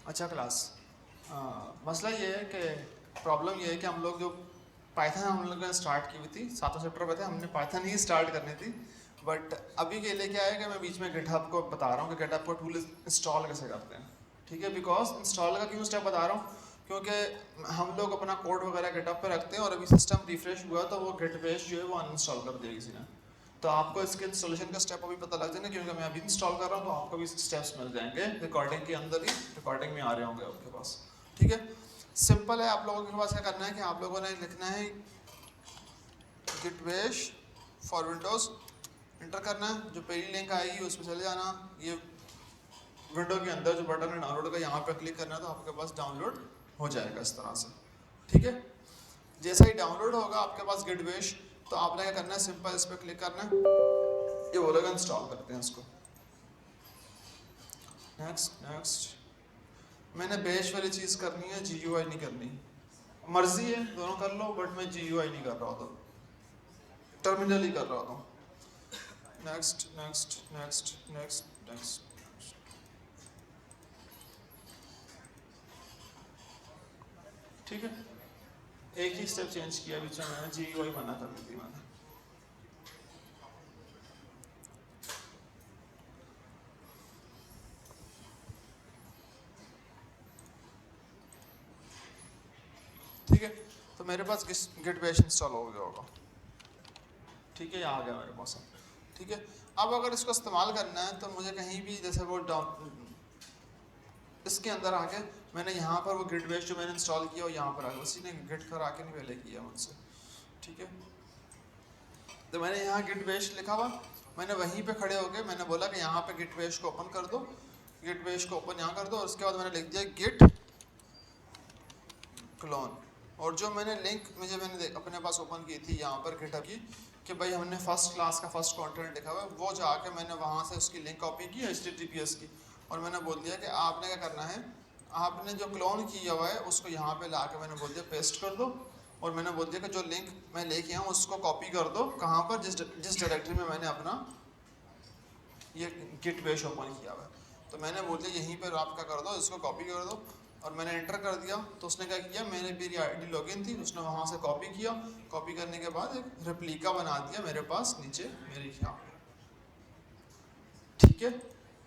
अच्छा क्लास, मसला ये है कि प्रॉब्लम ये है कि हम लोग जो पाइथन हम लोग ने स्टार्ट की हुई थी 7 चैप्टर पे थे, हमने पाइथन ही स्टार्ट करनी थी। बट अभी के लिए क्या है कि मैं बीच में गिटहब को बता रहा हूँ कि गिटहब को टूल इंस्टॉल कैसे करते हैं। ठीक है, बिकॉज इंस्टॉल का क्यों स्टेप बता रहा हूँ, क्योंकि हम लोग अपना कोड वगैरह गिटहब पे रखते हैं और अभी सिस्टम रिफ्रेश हुआ तो वो गिट बेस जो है वो अनइंस्टॉल कर दिया किसी ने। तो आपको इसके इंस्टॉलेशन का स्टेप अभी पता लग जाएगा, क्योंकि मैं अभी इंस्टॉल कर रहा हूँ तो आपको भी स्टेप्स मिल जाएंगे रिकॉर्डिंग के अंदर ही, रिकॉर्डिंग में आ रहे होंगे आपके पास। ठीक है, सिंपल है। आप लोगों के पास क्या करना है कि आप लोगों ने लिखना है गिट बेश फॉर विंडोज, इंटर करना है, जो पहली लिंक आएगी उसमें चले जाना। ये विंडो के अंदर जो बटन है डाउनलोड का, यहाँ पे क्लिक करना है तो आपके पास डाउनलोड हो जाएगा इस तरह से। ठीक है, जैसे ही डाउनलोड होगा आपके पास गिट बेश, तो आपने क्या करना है, सिंपल इस पर क्लिक करना है, ये बोलेगा इंस्टॉल करते हैं इसको। नेक्स्ट नेक्स्ट, मैंने बेश वाली चीज़ करनी है, GUI नहीं करनी। मर्जी है दोनों कर लो, बट मैं GUI नहीं कर रहा होता, टर्मिनल ही कर रहा होता हूँ। Next next next next next. ठीक है, एक ही स्टेप चेंज किया बीच में, मैंने GUI मना कर दी थी मैंने। ठीक है, तो मेरे पास गिट बैश इंस्टॉल हो गया होगा। ठीक है, ये आ गया मेरे पास। ठीक है, अब अगर इसको इस्तेमाल करना है तो मुझे कहीं भी जैसे वो इसके अंदर आके मैंने यहाँ पर वो गिट बेस जो मैंने इंस्टॉल किया वो यहाँ पर आ गया, उसी ने गिट कर आके नहीं पहले किया मुझसे। ठीक है, तो मैंने यहाँ गिट बेस लिखा हुआ, मैंने वहीं पे खड़े होके मैंने बोला कि यहाँ पे गिट बेस को ओपन कर दो, गिट बेस को ओपन यहाँ कर दो, और उसके बाद मैंने लिख दिया गिट क्लोन। और जो मैंने लिंक मैंने अपने पास ओपन की थी यहाँ पर गिटहब की, कि भाई हमने फर्स्ट क्लास का फर्स्ट कंटेंट लिखा हुआ है, वो जाके मैंने वहाँ से उसकी लिंक कॉपी की HTTPS की, और मैंने बोल दिया कि आपने क्या करना है, आपने जो क्लोन किया हुआ है उसको यहाँ पे ला के मैंने बोल दिया पेस्ट कर दो, और मैंने बोल दिया कि जो लिंक मैं लेके आऊँ उसको कॉपी कर दो, कहाँ पर, जिस डायरेक्टरी में मैंने अपना ये गिट बेश ओपन किया हुआ है। तो मैंने बोल दिया यहीं पर आप क्या कर दो, इसको कॉपी कर दो, और मैंने एंटर कर दिया। तो उसने क्या किया, मैंने मेरी ID लॉगिन थी, उसने वहाँ से कॉपी किया, कॉपी करने के बाद एक रेप्लिका बना दिया मेरे पास नीचे मेरी यहाँ पे। ठीक है,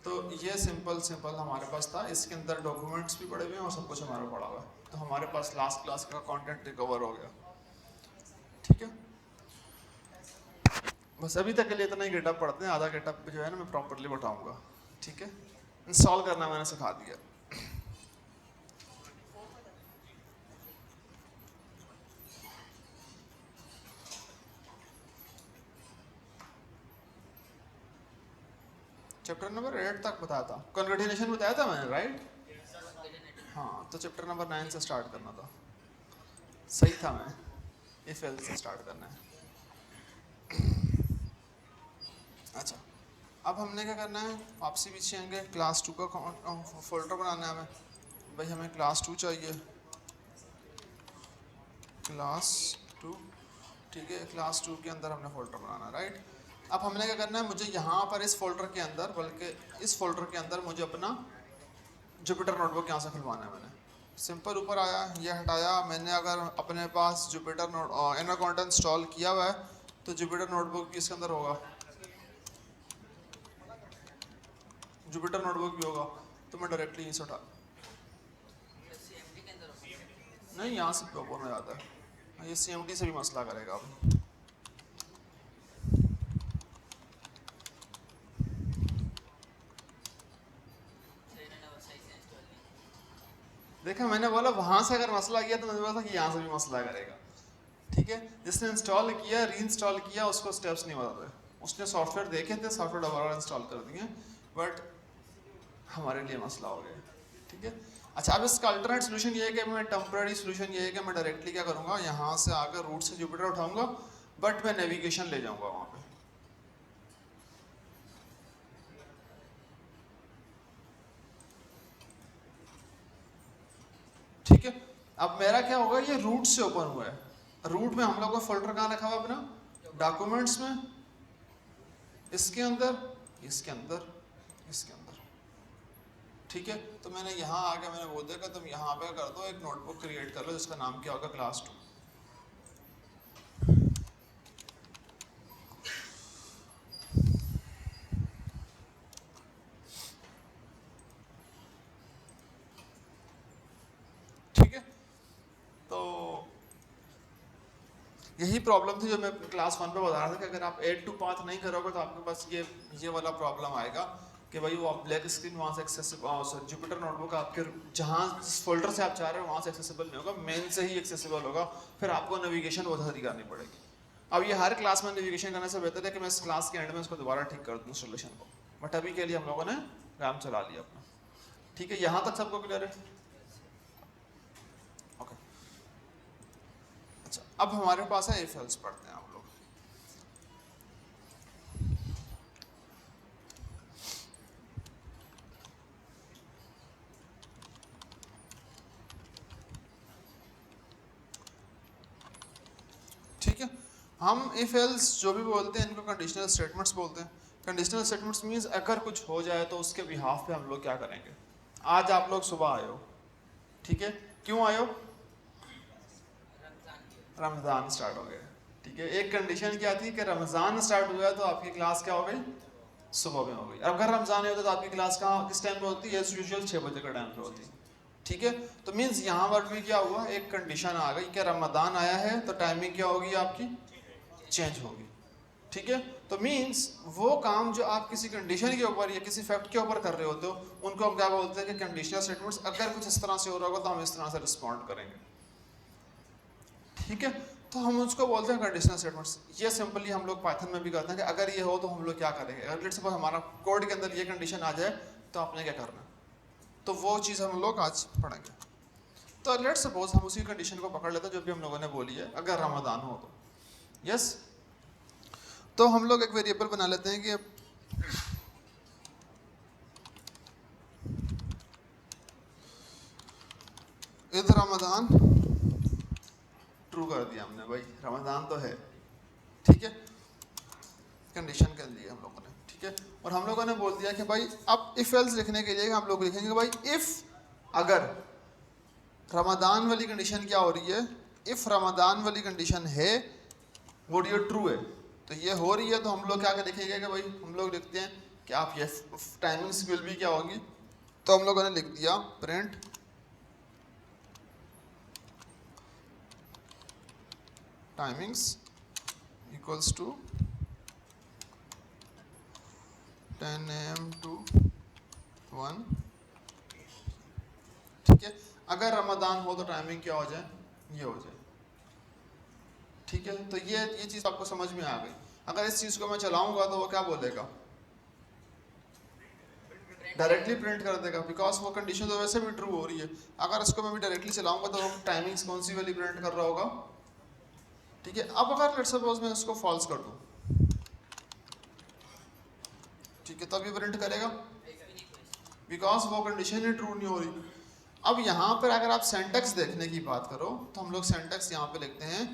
तो ये सिंपल सिंपल हमारे पास था, इसके अंदर डॉक्यूमेंट्स भी पड़े हुए हैं और सब कुछ हमारा पड़ा हुआ है, तो हमारे पास लास्ट क्लास का कंटेंट रिकवर हो गया। ठीक है, बस अभी तक के लिए इतना ही गेटअप पढ़ते हैं, आधा गेटअप जो है ना मैं प्रॉपरली बताऊँगा। ठीक है, इंस्टॉल करना मैंने सिखा दिया। चैप्टर नंबर 8 तक बताया था, कॉन्केटिनेशन बताया था मैंने, राइट? हाँ, तो चैप्टर नंबर 9 से स्टार्ट करना था, सही था। मैं इफ एल्स से स्टार्ट करना है। अच्छा, अब हमने क्या करना है, वापसी पीछे आएंगे, क्लास 2 का फोल्डर बनाना है हमें। भाई हमें क्लास 2 चाहिए, क्लास 2। ठीक है, क्लास 2 के अंदर हमने फोल्डर बनाना है, राइट? अब हमने क्या करना है, मुझे यहाँ पर इस फोल्डर के अंदर, बल्कि इस फोल्डर के अंदर मुझे अपना जुपिटर नोटबुक यहाँ से खुलवाना है। मैंने सिंपल ऊपर आया, ये हटाया मैंने, अगर अपने पास जुपिटर नोट एनाकोंडा इंस्टॉल किया हुआ है तो जुपिटर नोटबुक भी इसके अंदर होगा, जुपिटर नोटबुक भी होगा, तो मैं डायरेक्टली यहीं से उठा, नहीं यहाँ से ओपन हो जाता है, ये CMD से भी मसला करेगा अब। देखा, मैंने बोला वहां से अगर मसला किया तो मैंने बोला था कि यहाँ से भी मसला करेगा। ठीक है, जिसने इंस्टॉल किया री इंस्टॉल किया उसको स्टेप्स नहीं बताते, उसने सॉफ्टवेयर देखे थे, सॉफ्टवेयर दोबारा इंस्टॉल कर दिए, बट हमारे लिए मसला हो गया। ठीक है, अच्छा, अब इसका अल्टरनेट सोल्यूशन ये है कि मैं टेम्पररी सोल्यूशन ये है कि मैं डायरेक्टली क्या करूँगा, यहाँ से आकर रूट से जुपिटर उठाऊंगा, बट मैं नेविगेशन ले जाऊँगा वहाँ पे। ठीक है, अब मेरा क्या होगा, ये रूट से ओपन हुआ है, रूट में हम लोग का फोल्डर कहाँ रखा हुआ अपना, डॉक्यूमेंट्स में, इसके अंदर, इसके अंदर, इसके अंदर। ठीक है, तो मैंने यहाँ आके मैंने बोल दिया कि तुम यहाँ पे कर दो, एक नोटबुक क्रिएट कर लो जिसका नाम क्या होगा क्लास 2। ठीक है, तो यही प्रॉब्लम थी जो मैं क्लास 1 पे बता रहा था कि अगर आप ऐड टू पाथ नहीं करोगे तो आपके पास ये वाला प्रॉब्लम आएगा कि भाई वो आप ब्लैक स्क्रीन वहाँ से एक्सेसिबल, जुपिटर नोटबुक आपके जहाँ जिस फोल्डर से आप चाह रहे हो वहाँ से एक्सेसिबल नहीं होगा, मेन से ही एक्सेसिबल होगा, फिर आपको नेविगेशन बहुत सारी करनी पड़ेगी। अब ये हर क्लास में नेविगेशन करने से बेहतर है कि मैं इस क्लास के एंड में इसको दोबारा ठीक कर दूँ इंस्टॉलेशन को, बट अभी के लिए हम लोगों ने काम चला लिया अपना। ठीक है, यहाँ तक सबको क्लियर है? ओके, अच्छा अब हमारे पास है इफ एल्स, पढ़ते हैं आप लोग। ठीक है, हम इफ एल्स जो भी बोलते हैं इनको कंडीशनल स्टेटमेंट्स बोलते हैं। कंडीशनल स्टेटमेंट्स मींस अगर कुछ हो जाए तो उसके बिहाफ पे हम लोग क्या करेंगे। आज आप लोग सुबह आए हो, ठीक है, क्यों आए हो? रमज़ान स्टार्ट हो गया, ठीक है, एक कंडीशन क्या थी कि रमज़ान स्टार्ट हुआ तो आपकी क्लास क्या हो गई? सुबह में हो गई। अब अगर रमज़ान नहीं होता तो आपकी क्लास कहाँ किस टाइम पे होती है? एज यूजुअल 6 बजे का टाइम पे होती है। ठीक है, तो मीन्स यहाँ पर भी क्या हुआ, एक कंडीशन आ गई कि रमज़ान आया है तो टाइमिंग क्या होगी आपकी? चेंज होगी। ठीक है, तो मीन्स वो काम जो आप किसी कंडीशन के ऊपर या किसी फैक्ट के ऊपर कर रहे होते हो उनको हम क्या बोलते हैं कि कंडीशनल स्टेटमेंट्स। अगर कुछ इस तरह से हो रहा होगा तो हम इस तरह से रिस्पॉन्ड करेंगे। ठीक है, तो हम उसको बोलते हैं कंडीशनल स्टेटमेंट्स। ये सिंपली हम लोग पाइथन में भी करते हैं कि अगर ये हो तो हम लोग क्या करेंगे। अगर लेट्स सपोज हमारा कोड के अंदर ये कंडीशन आ जाए तो आपने क्या करना, तो वो चीज़ हम लोग आज पढ़ेंगे। तो लेट्स सपोज हम उसी कंडीशन को पकड़ लेते हैं जो भी हम लोगों ने बोली है, अगर रमज़ान हो तो। यस, तो हम लोग एक वेरिएबल बना लेते हैं कि इध रमज़ान, ट्रू कर दिया हमने, भाई रमज़ान तो है। ठीक है, कंडीशन कर ली हम लोगों ने। ठीक है, और हम लोगों ने बोल दिया कि भाई अब इफ एल्स लिखने के लिए हम लोग लिखेंगे भाई इफ अगर रमज़ान वाली कंडीशन क्या हो रही है, इफ रमज़ान वाली कंडीशन है वो ये ट्रू है तो ये हो रही है, तो हम लोग क्या लिखेंगे कि भाई हम लोग लिखते हैं कि आप ये टाइमिंग्स विल भी क्या होंगी, तो हम लोगों ने लिख दिया print timings equals to 10 AM to 1। ठीक है, अगर रमज़ान हो तो टाइमिंग क्या हो जाए, ये हो जाए। ठीक है, तो ये चीज़ आपको समझ में आ गई। अगर इस चीज़ को मैं चलाऊंगा तो वो क्या बोलेगा, डायरेक्टली प्रिंट कर देगा, बिकॉज वो कंडीशन तो वैसे भी ट्रू हो रही है। अगर इसको मैं भी डायरेक्टली चलाऊंगा तो वो टाइमिंग्स कौन सी वाली प्रिंट कर रहा होगा। ठीक है, अब अगर लेट्स सपोज मैं इसको फॉल्स कर दूं, ठीक है, तब ये प्रिंट करेगा बिकॉज वो कंडीशन ही ट्रू नहीं हो रही। अब यहाँ पर अगर आप सेंटेक्स देखने की बात करो तो हम लोग सेंटेक्स यहाँ पे लिखते हैं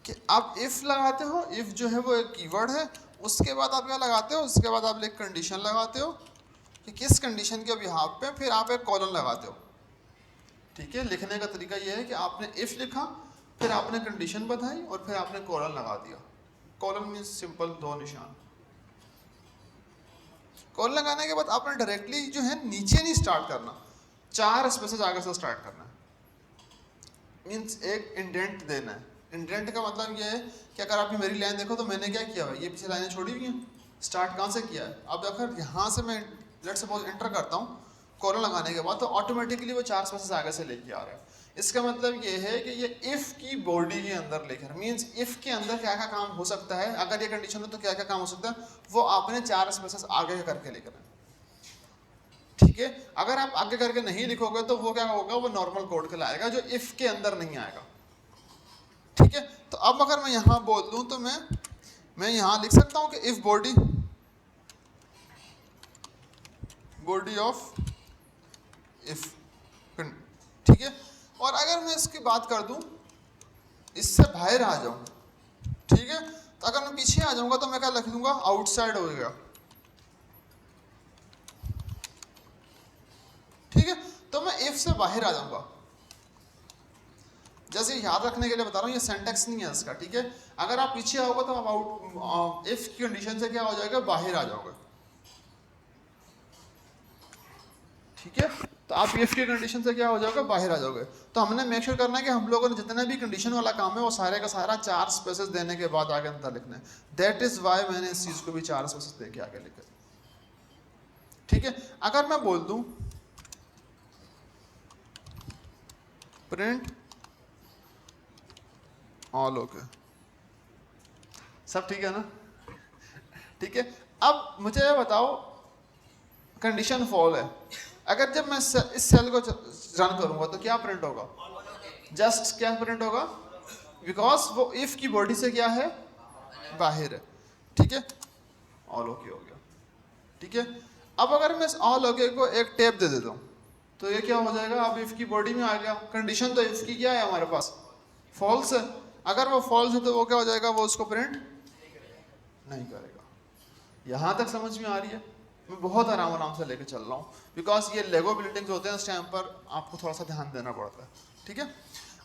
कि आप इफ लगाते हो, इफ जो है वो एक कीवर्ड है, उसके बाद आप क्या लगाते हो, उसके बाद आप एक कंडीशन लगाते हो कि किस कंडीशन के बिहाफ पे, फिर आप एक कॉलन लगाते हो। ठीक है, लिखने का तरीका ये है कि आपने इफ लिखा, फिर आपने कंडीशन बताई और फिर आपने कॉलन लगा दिया। कॉलन मीन्स सिंपल दो निशान। कॉलन लगाने के बाद आपने डायरेक्टली जो है नीचे नहीं स्टार्ट करना, 4 स्पेसेस आगे से स्टार्ट करना है, मीन्स एक इंडेंट देना है। इंडेंट का मतलब ये है कि अगर आप मेरी लाइन देखो तो मैंने क्या किया है, ये पीछे लाइनें छोड़ी हुई हैं, स्टार्ट कहाँ से किया है। अब अगर यहाँ से मैं लेट्स सपोज एंटर करता हूँ कॉलन लगाने के बाद, तो ऑटोमेटिकली वो 4 स्पेसेस आगे से लेके आ रहा है। इसका मतलब ये है कि ये इफ की बॉडी के अंदर लेकर, मीन्स इफ के अंदर क्या क्या काम हो सकता है, अगर ये कंडीशन हो तो क्या क्या काम हो सकता है, वो आपने 4 स्पेसेस आगे करके लेकर। ठीक है, अगर आप आगे करके नहीं लिखोगे तो वो क्या होगा, वो नॉर्मल कोड कहलाएगा जो इफ के अंदर नहीं आएगा। ठीक है, तो अब अगर मैं यहाँ बोल दूं तो मैं यहाँ लिख सकता हूँ कि इफ बॉडी ऑफ इफ। ठीक है, और अगर मैं इसकी बात कर दूं, इससे बाहर आ जाऊं, ठीक है, तो अगर मैं पीछे आ जाऊंगा तो मैं क्या लिख दूंगा, आउटसाइड हो गया। तो मैं इफ से बाहर आ जाऊंगा। जैसे याद रखने के लिए बता रहा हूँ, ये सेंटेक्स नहीं है इसका, ठीक है। अगर आप पीछे आओगे तो आप आउट इफ की कंडीशन से क्या हो जाएगा, बाहर आ जाओगे, ठीक है। तो आप इफ की कंडीशन से क्या हो जाओगे, बाहर आ जाओगे। तो हमने मेक श्योर करना है कि हम लोगों ने जितने भी कंडीशन वाला काम है वो सारे का सारा 4 स्पेसेस देने के बाद आगे अंदर लिखना है। दैट इज वाई मैंने इस चीज को भी 4 स्पेसेस दे के आगे लिखा, ठीक है। अगर मैं बोल दूं प्रिंट ऑल ओके, सब ठीक है ना, ठीक है। अब मुझे ये बताओ कंडीशन फॉल है, अगर जब मैं इस सेल को रन करूंगा तो क्या प्रिंट होगा, जस्ट क्या प्रिंट होगा, बिकॉज वो इफ की बॉडी से क्या है, बाहर है, ठीक है। ऑल ओके हो गया, ठीक है। अब अगर मैं ऑल ओके को एक टैब दे देता हूं तो ये क्या हो जाएगा, अब इफ की बॉडी में आ गया। कंडीशन तो इफ की क्या है हमारे पास, फॉल्स है। अगर वो फॉल्स है तो वो क्या हो जाएगा, वो उसको प्रिंट नहीं करेगा। यहां तक समझ में आ रही है? मैं बहुत आराम से लेके चल रहा हूँ, बिकॉज ये लेगो बिल्डिंग्स होते हैं, इस टाइम पर आपको थोड़ा सा ध्यान देना पड़ता है, ठीक है।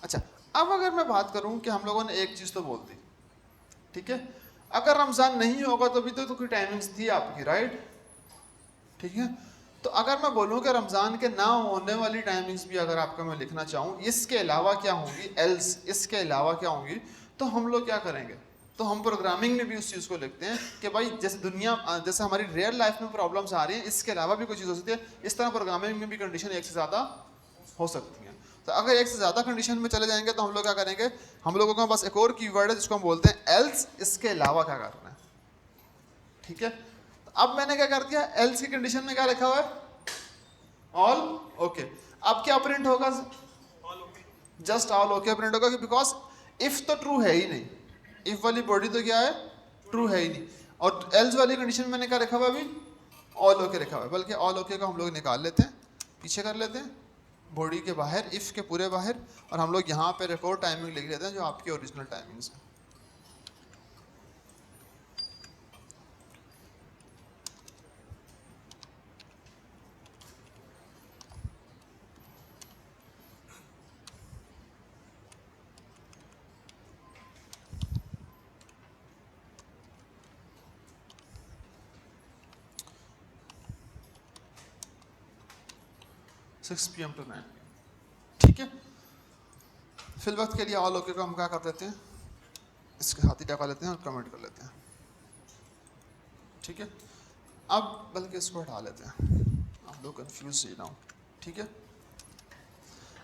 अच्छा, अब अगर मैं बात करूं कि हम लोगों ने एक चीज तो बोल दी, ठीक है। अगर रमजान नहीं होगा तो भी तो कोई टाइमिंग्स थी आपकी, राइट, ठीक है। तो अगर मैं बोलूं कि रमजान के ना होने वाली टाइमिंग्स भी अगर आपका मैं लिखना चाहूँ, इसके अलावा क्या होंगी, एल्स इसके अलावा क्या होंगी, तो हम लोग क्या करेंगे, तो हम प्रोग्रामिंग में भी उस चीज़ को लिखते हैं कि भाई जैसे दुनिया, जैसे हमारी रियल लाइफ में प्रॉब्लम्स आ रही हैं, इसके अलावा भी कोई चीज़ हो सकती है, इस तरह प्रोग्रामिंग में भी कंडीशन एक से ज़्यादा हो सकती हैं। तो अगर एक से ज़्यादा कंडीशन में चले जाएंगे तो हम लोग क्या करेंगे, हम लोगों के पास एक और कीवर्ड है जिसको हम बोलते हैं एल्स, इसके अलावा क्या करना है, ठीक है। अब मैंने क्या कर दिया, एल्स की कंडीशन में क्या लिखा हुआ है, ऑल ओके। अब क्या प्रिंट होगा, जस्ट ऑल ओके प्रिंट होगा, बिकॉज इफ तो ट्रू है ही नहीं, इफ वाली बॉडी तो क्या है, ट्रू है ही नहीं। और एल्स वाली कंडीशन मैंने क्या रखा हुआ अभी, ऑल ओके रखा हुआ है। बल्कि ऑल ओके को हम लोग निकाल लेते हैं, पीछे कर लेते हैं, बॉडी के बाहर, इफ के पूरे बाहर, और हम लोग यहाँ पे रिकॉर्ड टाइमिंग लिख लेते हैं जो आपकी ओरिजिनल टाइमिंग्स है। 6 PM to 9 PM, ठीक है। फिल वक्त के लिए ऑल ओके को हम क्या कर देते हैं, इसके साथ ही टका लेते हैं और कमेंट कर लेते हैं, ठीक है। अब बल्कि इसको हटा लेते हैं, आप लोग कंफ्यूज ही ना हो, ठीक है।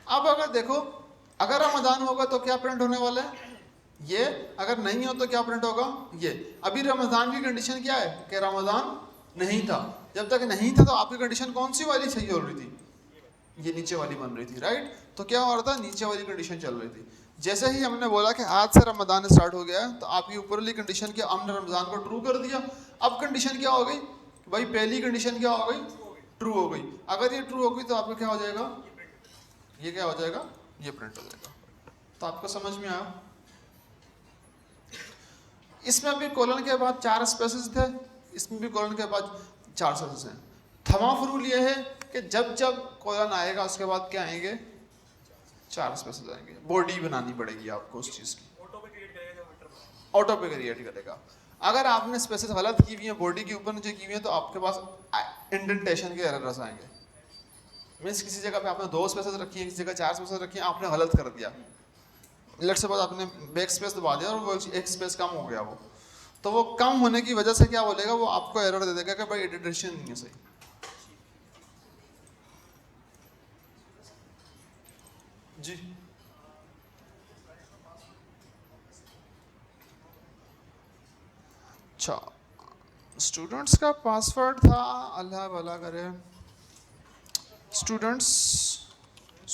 अब अगर देखो, अगर रमजान होगा तो क्या प्रिंट होने वाला है, ये। अगर नहीं हो तो क्या प्रिंट होगा, ये। अभी रमजान की कंडीशन क्या है कि रमजान नहीं था। जब तक नहीं था तो आपकी कंडीशन कौन सी वाली सही हो रही थी, ये नीचे वाली बन रही थी, राइट। तो क्या हो रहा था, नीचे वाली कंडीशन चल रही थी। जैसे ही हमने बोला कि आज से रमजान स्टार्ट हो गया है, तो आपकी ऊपर वाली कंडीशन क्या, हमने रमजान को ट्रू कर दिया। अब कंडीशन क्या हो गई भाई, पहली कंडीशन क्या हो गई, ट्रू हो गई। अगर ये ट्रू हो गई तो आपका क्या हो जाएगा, ये क्या हो जाएगा, ये प्रिंट हो जाएगा। तो आपको समझ में आया। इसमें भी कोलन के बाद 4 स्पेसेस थे, इसमें भी कोलन के बाद 4 स्पेसेस हैं। थमाफ रूल ये है कि जब जब कोलन आएगा उसके बाद क्या आएंगे, 4 स्पेसेस आएंगे। बॉडी बनानी पड़ेगी आपको उस चीज़ की, ऑटो पे क्रिएट करेगा। अगर आपने स्पेसेस गलत की हुई है, बॉडी के ऊपर नीचे की हुई है, तो आपके पास इंडेंटेशन के एरर्स आएंगे। मीन्स किसी जगह पे आपने 2 स्पेसेस रखी है, किसी जगह 4 स्पेसेस रखी है, आपने गलत कर दिया। लेट्स सपोज आपने बैक स्पेस दबा दिया और वो एक स्पेस कम हो गया, वो तो वो कम होने की वजह से क्या बोलेगा, वो आपको एरर दे देगा कि भाई इंडेंटेशन नहीं है सही। जी अच्छा, स्टूडेंट्स का पासवर्ड था, अल्लाह भला करे, स्टूडेंट्स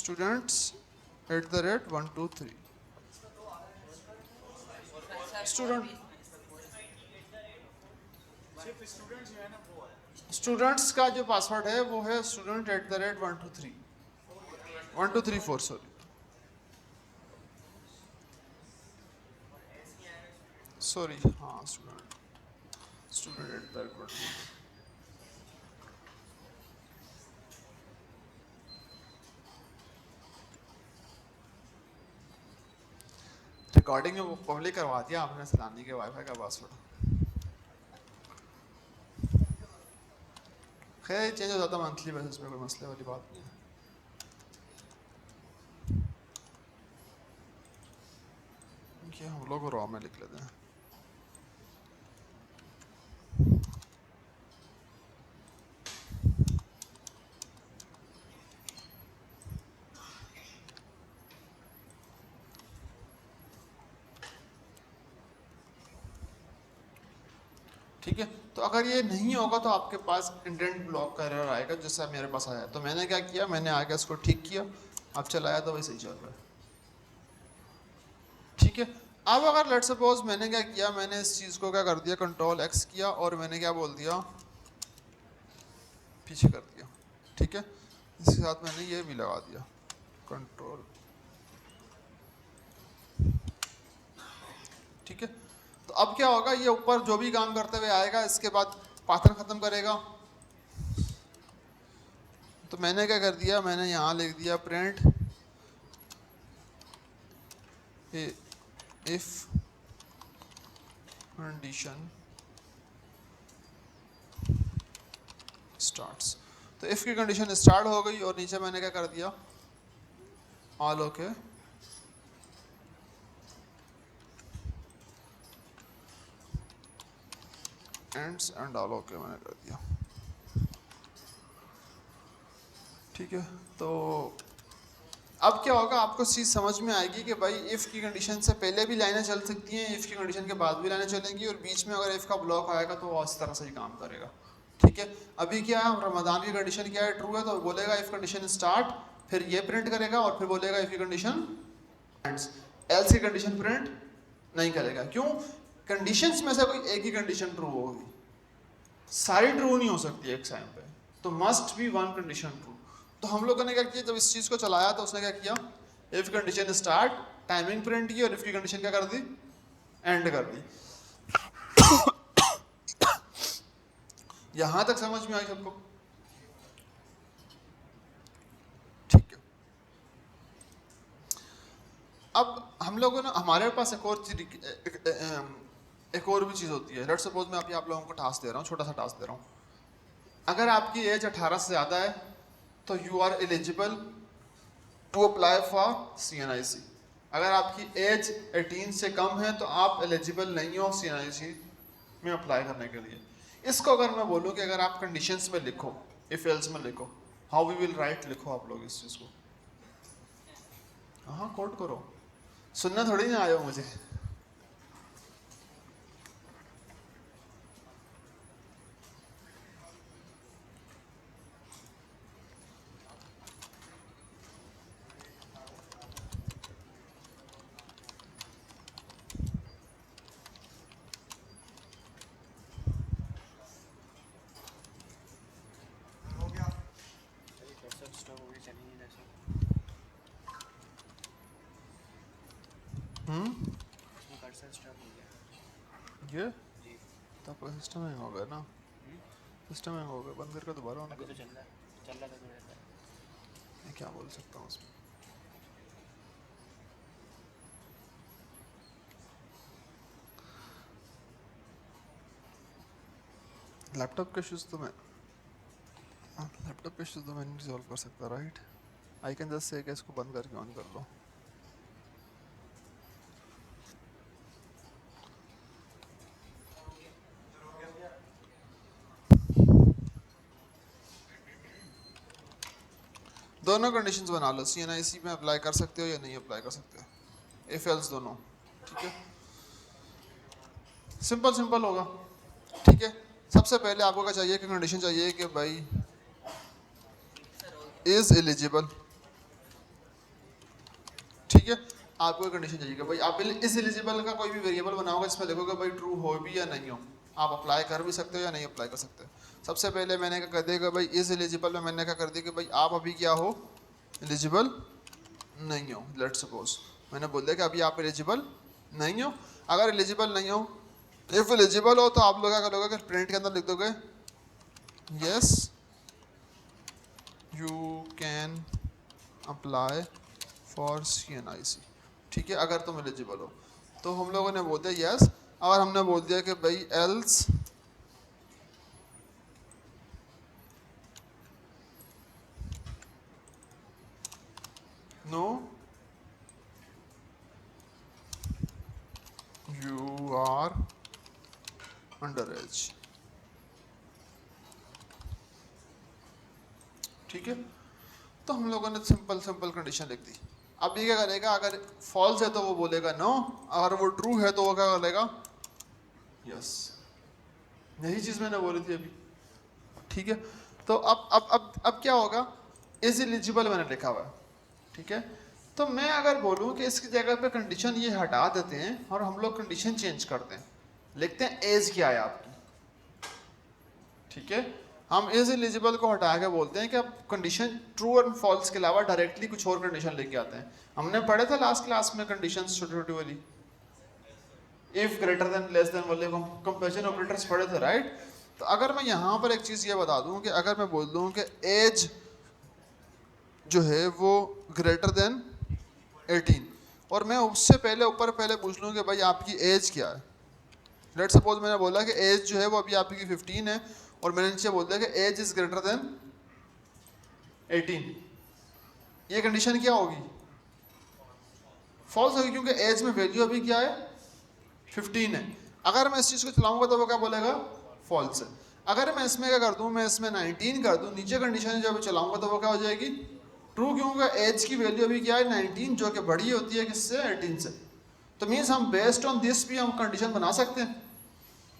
@123 स्टूडेंट, स्टूडेंट्स का जो पासवर्ड है वो है स्टूडेंट @123 सॉरी, हाँ स्टूडेंट रिकॉर्डिंग में वो पब्लिक करवा दिया आपने सलानी के वाईफाई का पासवर्ड। खैर चेंज हो जाता मंथली बेसिस पे, कोई मसले वाली बात नहीं है। ये हम लोग रॉ में लिख लेते हैं। ठीक है, तो अगर ये नहीं होगा तो आपके पास इंडेंट ब्लॉक का एरर आएगा, जैसा मेरे पास आया। तो मैंने क्या किया, मैंने आगे इसको ठीक किया, अब चलाया तो वही सही चल रहा है। ठीक है, अब अगर लेट्स सपोज मैंने क्या किया, मैंने इस चीज़ को क्या कर दिया, कंट्रोल एक्स किया और मैंने क्या बोल दिया, पीछे कर दिया। ठीक है, इसके साथ मैंने ये भी लगा दिया कंट्रोल। ठीक है, तो अब क्या होगा, ये ऊपर जो भी काम करते हुए आएगा इसके बाद पाथन खत्म करेगा। तो मैंने क्या कर दिया, मैंने यहाँ लिख दिया प्रिंट इफ कंडीशन स्टार्ट्स। तो इफ की कंडीशन स्टार्ट हो गई और नीचे मैंने क्या कर दिया, all okay. Ends and all okay मैंने कर दिया। ठीक है, तो अब क्या होगा, आपको चीज़ समझ में आएगी कि भाई इफ़ की कंडीशन से पहले भी लाइनें चल सकती हैं, इफ़ की कंडीशन के बाद भी लाइनें चलेंगी, और बीच में अगर इफ़ का ब्लॉक आएगा तो वो इस तरह से ही काम करेगा। ठीक है, अभी क्या है, रमज़ान की कंडीशन क्या है, ट्रू है, तो बोलेगा इफ़ कंडीशन स्टार्ट, फिर ये प्रिंट करेगा और फिर बोलेगा इफ़ की कंडीशन एंड्स। एल्स की कंडीशन प्रिंट नहीं करेगा। क्यों? कंडीशंस में से कोई एक ही कंडीशन ट्रू होगी, सारी ट्रू नहीं हो सकती एक टाइम पे, तो must be one condition true. तो हम लोगों ने क्या किया, जब इस चीज़ को चलाया तो उसने क्या किया, if condition start timing print की और इफ की कंडीशन क्या कर दी, एंड कर दी। यहां तक समझ में आई सबको? ठीक है, अब हम लोगों ने, हमारे पास एक और एक और भी चीज़ होती है। लेट्स सपोज मैं अभी आप लोगों को टास्क दे रहा हूँ, छोटा सा टास्क दे रहा हूँ। अगर आपकी एज 18 से ज़्यादा है तो you are eligible to apply for CNIC। अगर आपकी एज 18 से कम है तो आप एलिजिबल नहीं हो CNIC में अप्लाई करने के लिए। इसको अगर मैं बोलूँ कि अगर आप कंडीशंस में लिखो, इफ एल्स में लिखो, हाउ वी विल राइट, लिखो आप लोग इस चीज़ को। हाँ, कोट करो, सुनना थोड़ी ना आया हो मुझे। ये तो आपका सिस्टम हैंग हो गया ना, सिस्टम हैंग हो गया, बंद करके दोबारा ऑन कर। तो चल रहा था थोड़ा सा। मैं क्या बोल सकता हूँ उसमें। लैपटॉप के इश्यूज तो मैं नहीं रिजॉल्व कर सकता, right? I can just say कि इसको बंद करके ऑन कर लो। दोनों कंडीशंस बना लो, CNIC में अप्लाई कर सकते हो या नहीं अप्लाई कर सकते हो, इफ एल्स दोनों। ठीक है, सिंपल सिंपल होगा। ठीक है, सबसे पहले आपको क्या चाहिए कि कंडीशन चाहिए कि भाई इज एलिजिबल। ठीक है, आपको कंडीशन चाहिए कि भाई आप इस एलिजिबल का कोई भी वेरिएबल बनाओगे, इसमें देखोगे भाई ट्रू हो भी या नहीं हो, आप अप्लाई कर भी सकते हो या नहीं अप्लाई कर सकते। सबसे पहले मैंने क्या कर दिया कि भाई इस एलिजिबल में मैंने क्या कर दिया कि भाई आप अभी क्या हो, एलिजिबल नहीं हो। लेट्स सपोज मैंने बोल दिया कि अभी आप एलिजिबल नहीं हो। अगर एलिजिबल नहीं हो, इफ एलिजिबल हो, तो आप लोग क्या करोगे कि प्रिंट के अंदर लिख दोगे yes you can apply for CNIC। ठीक है, अगर तुम एलिजिबल हो। तो हम लोगों ने बोल दिया यस, और हमने बोल दिया कि भाई else no you are under age. ठीक है, तो हम लोगों ने सिंपल सिंपल कंडीशन लिख दी। अब ये क्या करेगा, अगर फॉल्स है तो वो बोलेगा नो, अगर वो ट्रू है तो वो क्या करेगा यस। यही चीज मैंने बोली थी अभी। ठीक है, तो अब क्या होगा, इज एलिजिबल मैंने लिखा हुआ है। ठीक है, तो मैं अगर बोलूं कि इसकी जगह पे कंडीशन ये हटा देते हैं और हम लोग कंडीशन चेंज करते हैं, लिखते हैं एज क्या है आपकी। ठीक है, हम इज एलिजिबल को हटा के बोलते हैं कि अब कंडीशन ट्रू और फॉल्स के अलावा डायरेक्टली कुछ और कंडीशन लेके आते हैं। हमने पढ़े थे लास्ट क्लास में कंडीशन छोटी छोटी वाली, if greater than less then वाले कंपैरिजन ऑपरेटर्स पढ़े थे, राइट। तो अगर मैं यहाँ पर एक चीज़ ये बता दूँ कि अगर मैं बोल दूँ कि एज जो है वो ग्रेटर देन 18 और मैं उससे पहले ऊपर पहले पूछ लूँ कि भाई आपकी एज क्या है। लेट सपोज मैंने बोला कि एज जो है वो अभी आपकी 15 है और मैंने नीचे बोल दिया कि एज इज ग्रेटर देन 18, ये कंडीशन क्या होगी, फॉल्स होगी, क्योंकि एज में वैल्यू अभी क्या है 15 है। अगर मैं इस चीज़ को चलाऊंगा तो वो क्या बोलेगा फॉल्स है। अगर मैं इसमें क्या कर दूं, मैं इसमें 19 कर दूं, नीचे कंडीशन जब चलाऊंगा तो वो क्या हो जाएगी ट्रू, क्योंकि एज की वैल्यू अभी क्या है 19, जो कि बड़ी होती है किससे 18 से। तो मीन्स हम बेस्ड ऑन दिस भी हम कंडीशन बना सकते हैं।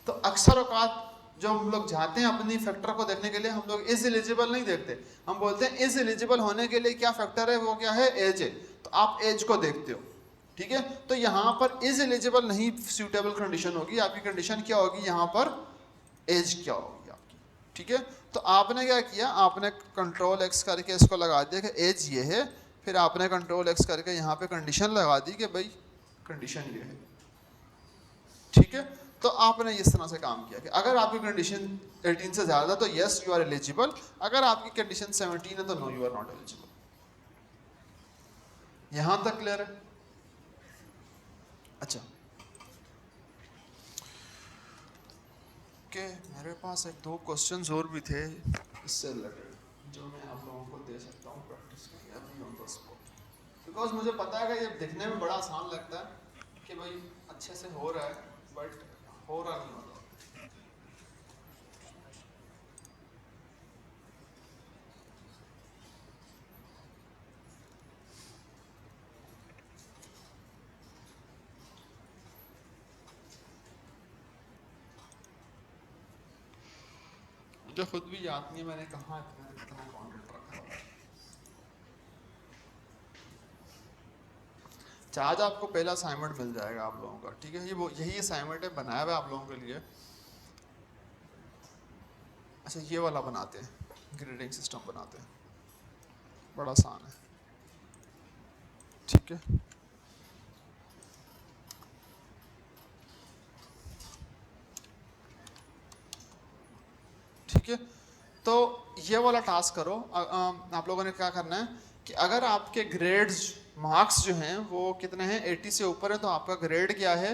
तो अक्सर औकात जो हम लोग जाते हैं अपनी फैक्टर को देखने के लिए, हम लोग इज एलिजिबल नहीं देखते, हम बोलते हैं इज एलिजिबल होने के लिए क्या फैक्टर है, वो क्या है एज है, तो आप एज को देखते हो। ठीक है, तो यहाँ पर इज एलिजिबल नहीं सूटेबल कंडीशन होगी, आपकी कंडीशन क्या होगी यहाँ पर एज क्या होगी आपकी। ठीक है, तो आपने क्या किया, आपने कंट्रोल एक्स करके इसको लगा दिया कि एज ये है, फिर आपने कंट्रोल एक्स करके यहाँ पे कंडीशन लगा दी कि भाई कंडीशन ये है। ठीक है, तो आपने इस तरह से काम किया कि अगर आपकी कंडीशन 18 से ज़्यादा तो यस यू आर एलिजिबल, अगर आपकी कंडीशन 17 है तो no you are not eligible. यहां तक क्लियर है। अच्छा ओके, मेरे पास एक दो क्वेश्चंस और भी थे इससे रिलेटेड जो मैं आप लोगों को दे सकता हूँ प्रैक्टिस के लिए अभी ऑन द स्पॉट, बिकॉज मुझे पता है कि ये दिखने में बड़ा आसान लगता है कि भाई अच्छे से हो रहा है, बट हो रहा नहीं होता। मुझे खुद भी याद नहीं है मैंने कहाँ कितना कॉन्टेंट रखा हुआ है। आज आपको पहला असाइनमेंट मिल जाएगा आप लोगों का। ठीक है, ये वो यही असाइनमेंट है, बनाया हुआ है आप लोगों के लिए। अच्छा ये वाला बनाते हैं, ग्रेडिंग सिस्टम बनाते हैं, बड़ा आसान है। ठीक है, ठीक है, तो ये वाला टास्क करो। आप लोगों ने क्या करना है कि अगर आपके ग्रेड्स मार्क्स जो हैं वो कितने हैं 80 से ऊपर है तो आपका ग्रेड क्या है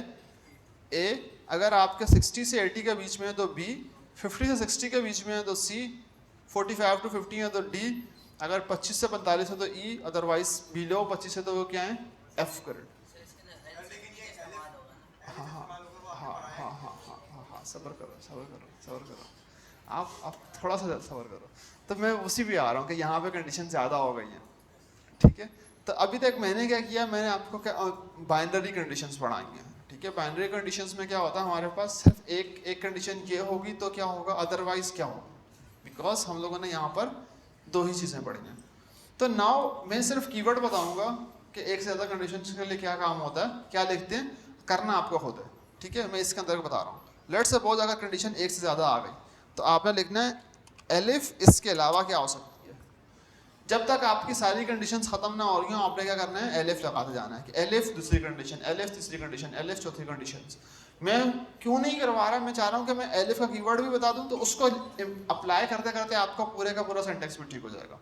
ए, अगर आपके 60 से 80 के बीच में है तो बी, 50 से 60 के बीच में है तो सी, 45 to 50 है तो डी, अगर 25 से 45 है तो ई, अदरवाइज बिलो 25 है तो वो क्या है एफ ग्रेड। हाँ हाँ हाँ हाँ हाँ हाँ हाँ, सब्र करो सब्र करो सब्र करो, आप थोड़ा सा सब्र करो। तो मैं उसी भी आ रहा हूँ कि यहाँ पे कंडीशन ज़्यादा हो गई हैं। ठीक है, तो अभी तक मैंने क्या किया, मैंने आपको क्या बाइनरी कंडीशंस पढ़ाई हैं। ठीक है, बाइनरी कंडीशंस में क्या होता है, हमारे पास सिर्फ एक कंडीशन ये होगी तो क्या होगा, अदरवाइज क्या होगा, बिकॉज हम लोगों ने यहाँ पर दो ही चीज़ें पढ़ी हैं। तो नाउ मैं सिर्फ कीवर्ड बताऊँगा कि एक से ज़्यादा कंडीशन के लिए क्या काम होता है, क्या लिखते हैं, करना आपको खुद है। ठीक है, मैं इसके अंदर बता रहा हूँ। लेट सपोज अगर कंडीशन एक से ज़्यादा आ गई तो आपने लिखना है एलिफ इसके अलावा क्या हो सकती है। जब तक आपकी सारी कंडीशंस खत्म ना हो रही हो आपने क्या करना है, एलिफ लगाते जाना है कि एलिफ दूसरी कंडीशन, एलिफ तीसरी कंडीशन, एलिफ चौथी कंडीशन। मैं क्यों नहीं करवा रहा, मैं चाह रहा हूँ कि मैं एलिफ का कीवर्ड भी बता दूँ तो उसको अप्लाई करते करते आपका पूरे का पूरा सेंटेंस भी ठीक हो जाएगा।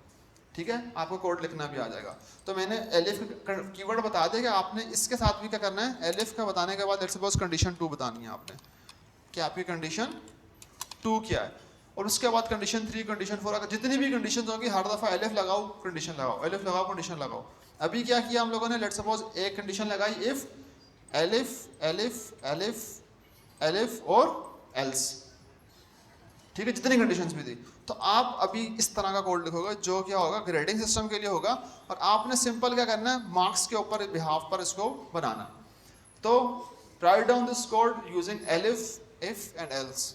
ठीक है, आपको कोड लिखना भी आ जाएगा। तो मैंने एलिफ कीवर्ड बता दिया कि आपने इसके साथ भी क्या करना है, एलिफ का बताने के बाद लेट्स सपोज कंडीशन 2 बतानी है आपने कि आपकी कंडीशन 2 क्या है, और उसके बाद कंडीशन 3, कंडीशन 4, अगर जितनी भी कंडीशन होंगी हर दफ़ा एलिफ लगाओ कंडीशन लगाओ, एलिफ लगाओ कंडीशन लगाओ। अभी क्या किया हम लोगों ने, लेट्स सपोज एक कंडीशन लगाई if elif elif elif elif और एल्स, ठीक है, जितनी कंडीशंस भी थी। तो आप अभी इस तरह का कोड लिखोगे जो क्या होगा, ग्रेडिंग सिस्टम के लिए होगा, और आपने सिंपल क्या करना है, मार्क्स के ऊपर बिहाफ पर इसको बनाना। तो write down this code using elif if and else.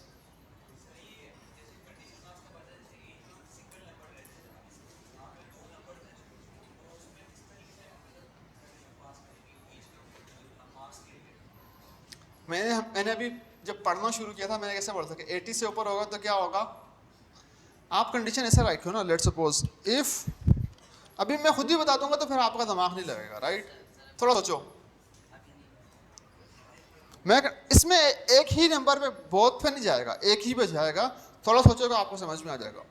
मैंने अभी जब पढ़ना शुरू किया था मैंने कैसे पढ़ सके, 80 से ऊपर होगा तो क्या होगा, आप कंडीशन ऐसे रखो ना, लेट्स सपोज इफ, अभी मैं खुद ही बता दूंगा तो फिर आपका दिमाग नहीं लगेगा, राइट, थोड़ा सोचो। मैं इसमें एक ही नंबर पे बहुत पे नहीं जाएगा, एक ही पे जाएगा, थोड़ा सोचोगे आपको समझ में आ जाएगा।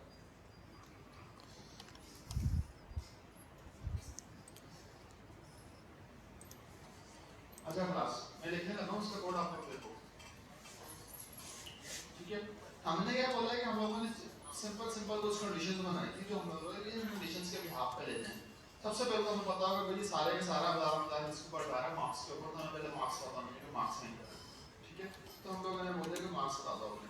अच्छा क्लास मैं लिखने लगा हूं, उसका कोड आप लोग देखो, ठीक है। हमने क्या बोला कि हम लोगों ने सिंपल सिंपल कुछ कंडीशंस बनाई थी जो हम लोगों ने इन कंडीशंस के बिहाफ पे लेते हैं। सबसे पहले तो हमें पता होगा भाई सारे के सारा बता इसके ऊपर डायरेक्ट मार्क्स के ऊपर, तो हमें पहले मार्क्स पता नहीं है, मार्क्स नहीं पता, ठीक है। तो हम लोगों ने बोला कि मार्क्स बता दो अपने,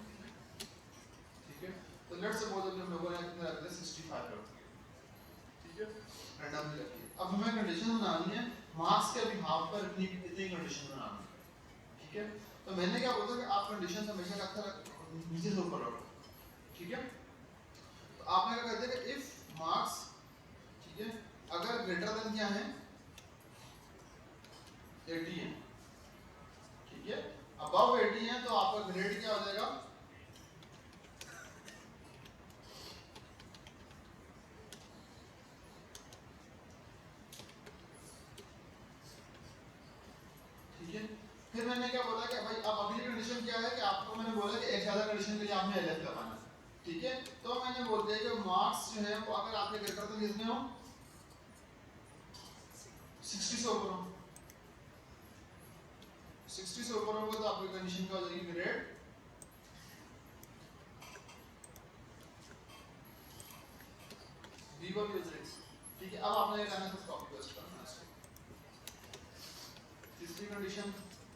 ठीक है। तो लेट्स सपोज हम लोगों ने कितने रख दिया, 65 रख दिया, ठीक है, रैंडमली रखिए। अब हमें कंडीशन बनानी है मार्क्स के बिहाफ पर इतनी इतनी कंडीशन बनानी है, ठीक है। तो मैंने क्या बोला कि आप कंडीशन हमेशा रखा नीचे से ऊपर रखो, ठीक है। तो आपने क्या कर दिया कि इफ मार्क्स, ठीक है, अगर ग्रेटर देन क्या है 80 है, ठीक है, अबव 80 है तो आपका ग्रेड क्या हो जाएगा, ठीक है। फिर मैंने क्या बोला कि भाई अब अगली कंडीशन क्या है कि आपको मैंने बोला कि एक ज्यादा कंडीशन के लिए आपने एलएफ लगाना है, ठीक है। तो मैंने बोल दिया कि मार्क्स जो है वो अगर आपके ग्रेटर देन कितने हो, 60 से ऊपर हो, 60 से ऊपर होगा तो आपकी कंडीशन क्या हो जाएगी, ग्रेड B1 यूजर्स, ठीक है। अब आपने क्या करना है, कॉपी पेस्ट करना है इसको, तीसरी कंडीशन,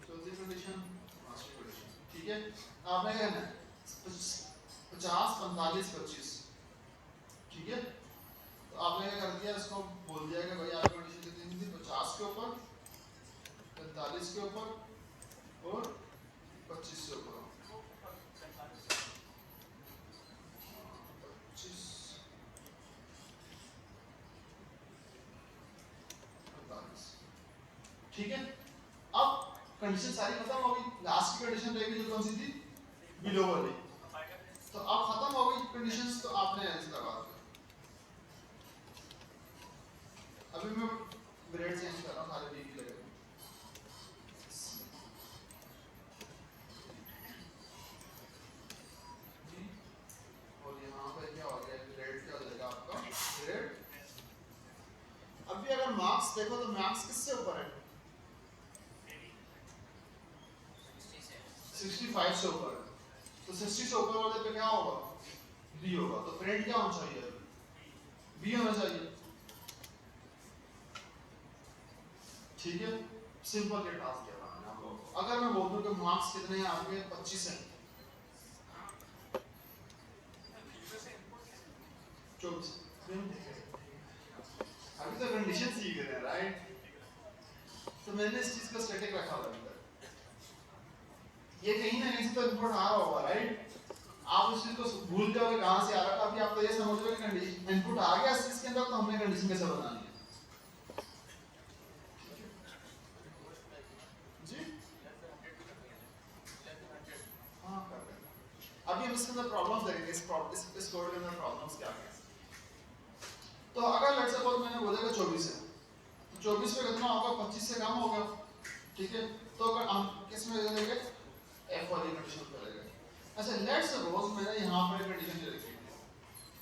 चौथी कंडीशन, पांचवी कंडीशन, ठीक है। आपने क्या करना है 50 45 25, ठीक है। तो आपने क्या कर दिया, इसको बोल दिया कि भाई आपकी कंडीशन कितनी थी, 50 के ऊपर, 45 के ऊपर और 25 से ऊपर, 25 45, ठीक है। अब कंडीशन सारी खत्म हो गई, लास्ट की कंडीशन रहेगी जो कौन सी थी, बिलो वाली। तो अब खत्म हो गई कंडीशंस, तो आपने आंसर लगा दिया। अभी मैं ग्रेड चेंज कर रहा हूं, सारे बी की लगेगा, और यहाँ पे क्या हो गया, ग्रेड क्या हो जाएगा आपका, ग्रेड। अभी अगर मार्क्स देखो तो मार्क्स किससे ऊपर है, 65 से ऊपर है, तो 60 से ऊपर वाले पे क्या होगा, बी होगा। तो ग्रेड क्या होना चाहिए, बी होना चाहिए, ठीक है। सिंपल ये टास्क किया था मैंने आप लोगों को। अगर मैं बोल दूं कि मार्क्स कितने हैं आपके, 25 हैं, 24, अभी तो कंडीशन सीख रहे हैं, राइट। तो मैंने इस चीज को स्टैटिक रखा हुआ है, ये कहीं ना कहीं से तो इनपुट आ रहा होगा, राइट। आप उस चीज को भूल जाओगे कहां से आ रहा है, अभी आप तो ये समझ लो कि कंडीशन इनपुट आ गया इस चीज के अंदर, तो हमने कंडीशन कैसे बनानी है, जी हाँ कर रहे हैं। अभी हम इसके अंदर प्रॉब्लम्स देखेंगे, इस कोड के अंदर प्रॉब्लम्स क्या है। तो अगर लेट्स सपोज मैंने बोला कि 24 है, तो 24 पे कितना होगा, 25 से कम होगा, ठीक है। तो अगर हम किस में लेंगे, एफ वाली कंडीशन पे लेंगे। अच्छा लेट्स सपोज मैंने यहाँ पर कंडीशन दे रखी है,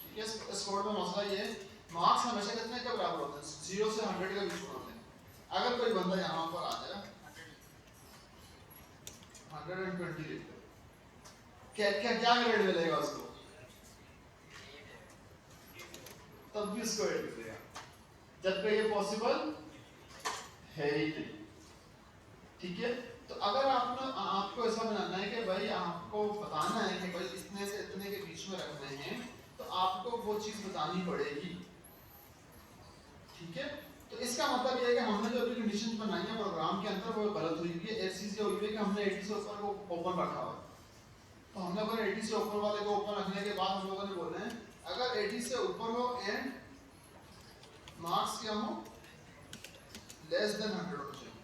ठीक है। इस कोड में मसला ये है, मार्क्स हमेशा कितने के बराबर होते हैं? 0 से 100 के बीच में होते हैं। अगर कोई बंदा यहाँ पर आ जाए 120 लिख दे, क्या क्या क्या ग्रेड मिलेगा उसको? तब भी उसको 8 मिलेगा, जबकि ये पॉसिबल है ही नहीं। ठीक है, तो अगर आपको ऐसा बनाना है कि भाई आपको बताना है कि भाई इतने से इतने के बीच में रखने हैं, तो आपको वो चीज बतानी पड़ेगी। ठीक है, तो इसका मतलब ये है कि हमने जो अभी कंडीशन बनाई है प्रोग्राम के अंदर वो गलत हुई है। एक चीज ये हुई है कि हमने 80 से ऊपर को ओपन रखा हुआ है। तो हमने अगर 80 से ऊपर वाले को ओपन रखने के बाद हम लोगों ने बोले हैं अगर 80 से ऊपर हो एंड मार्क्स क्या हो लेस देन 100 होना चाहिए,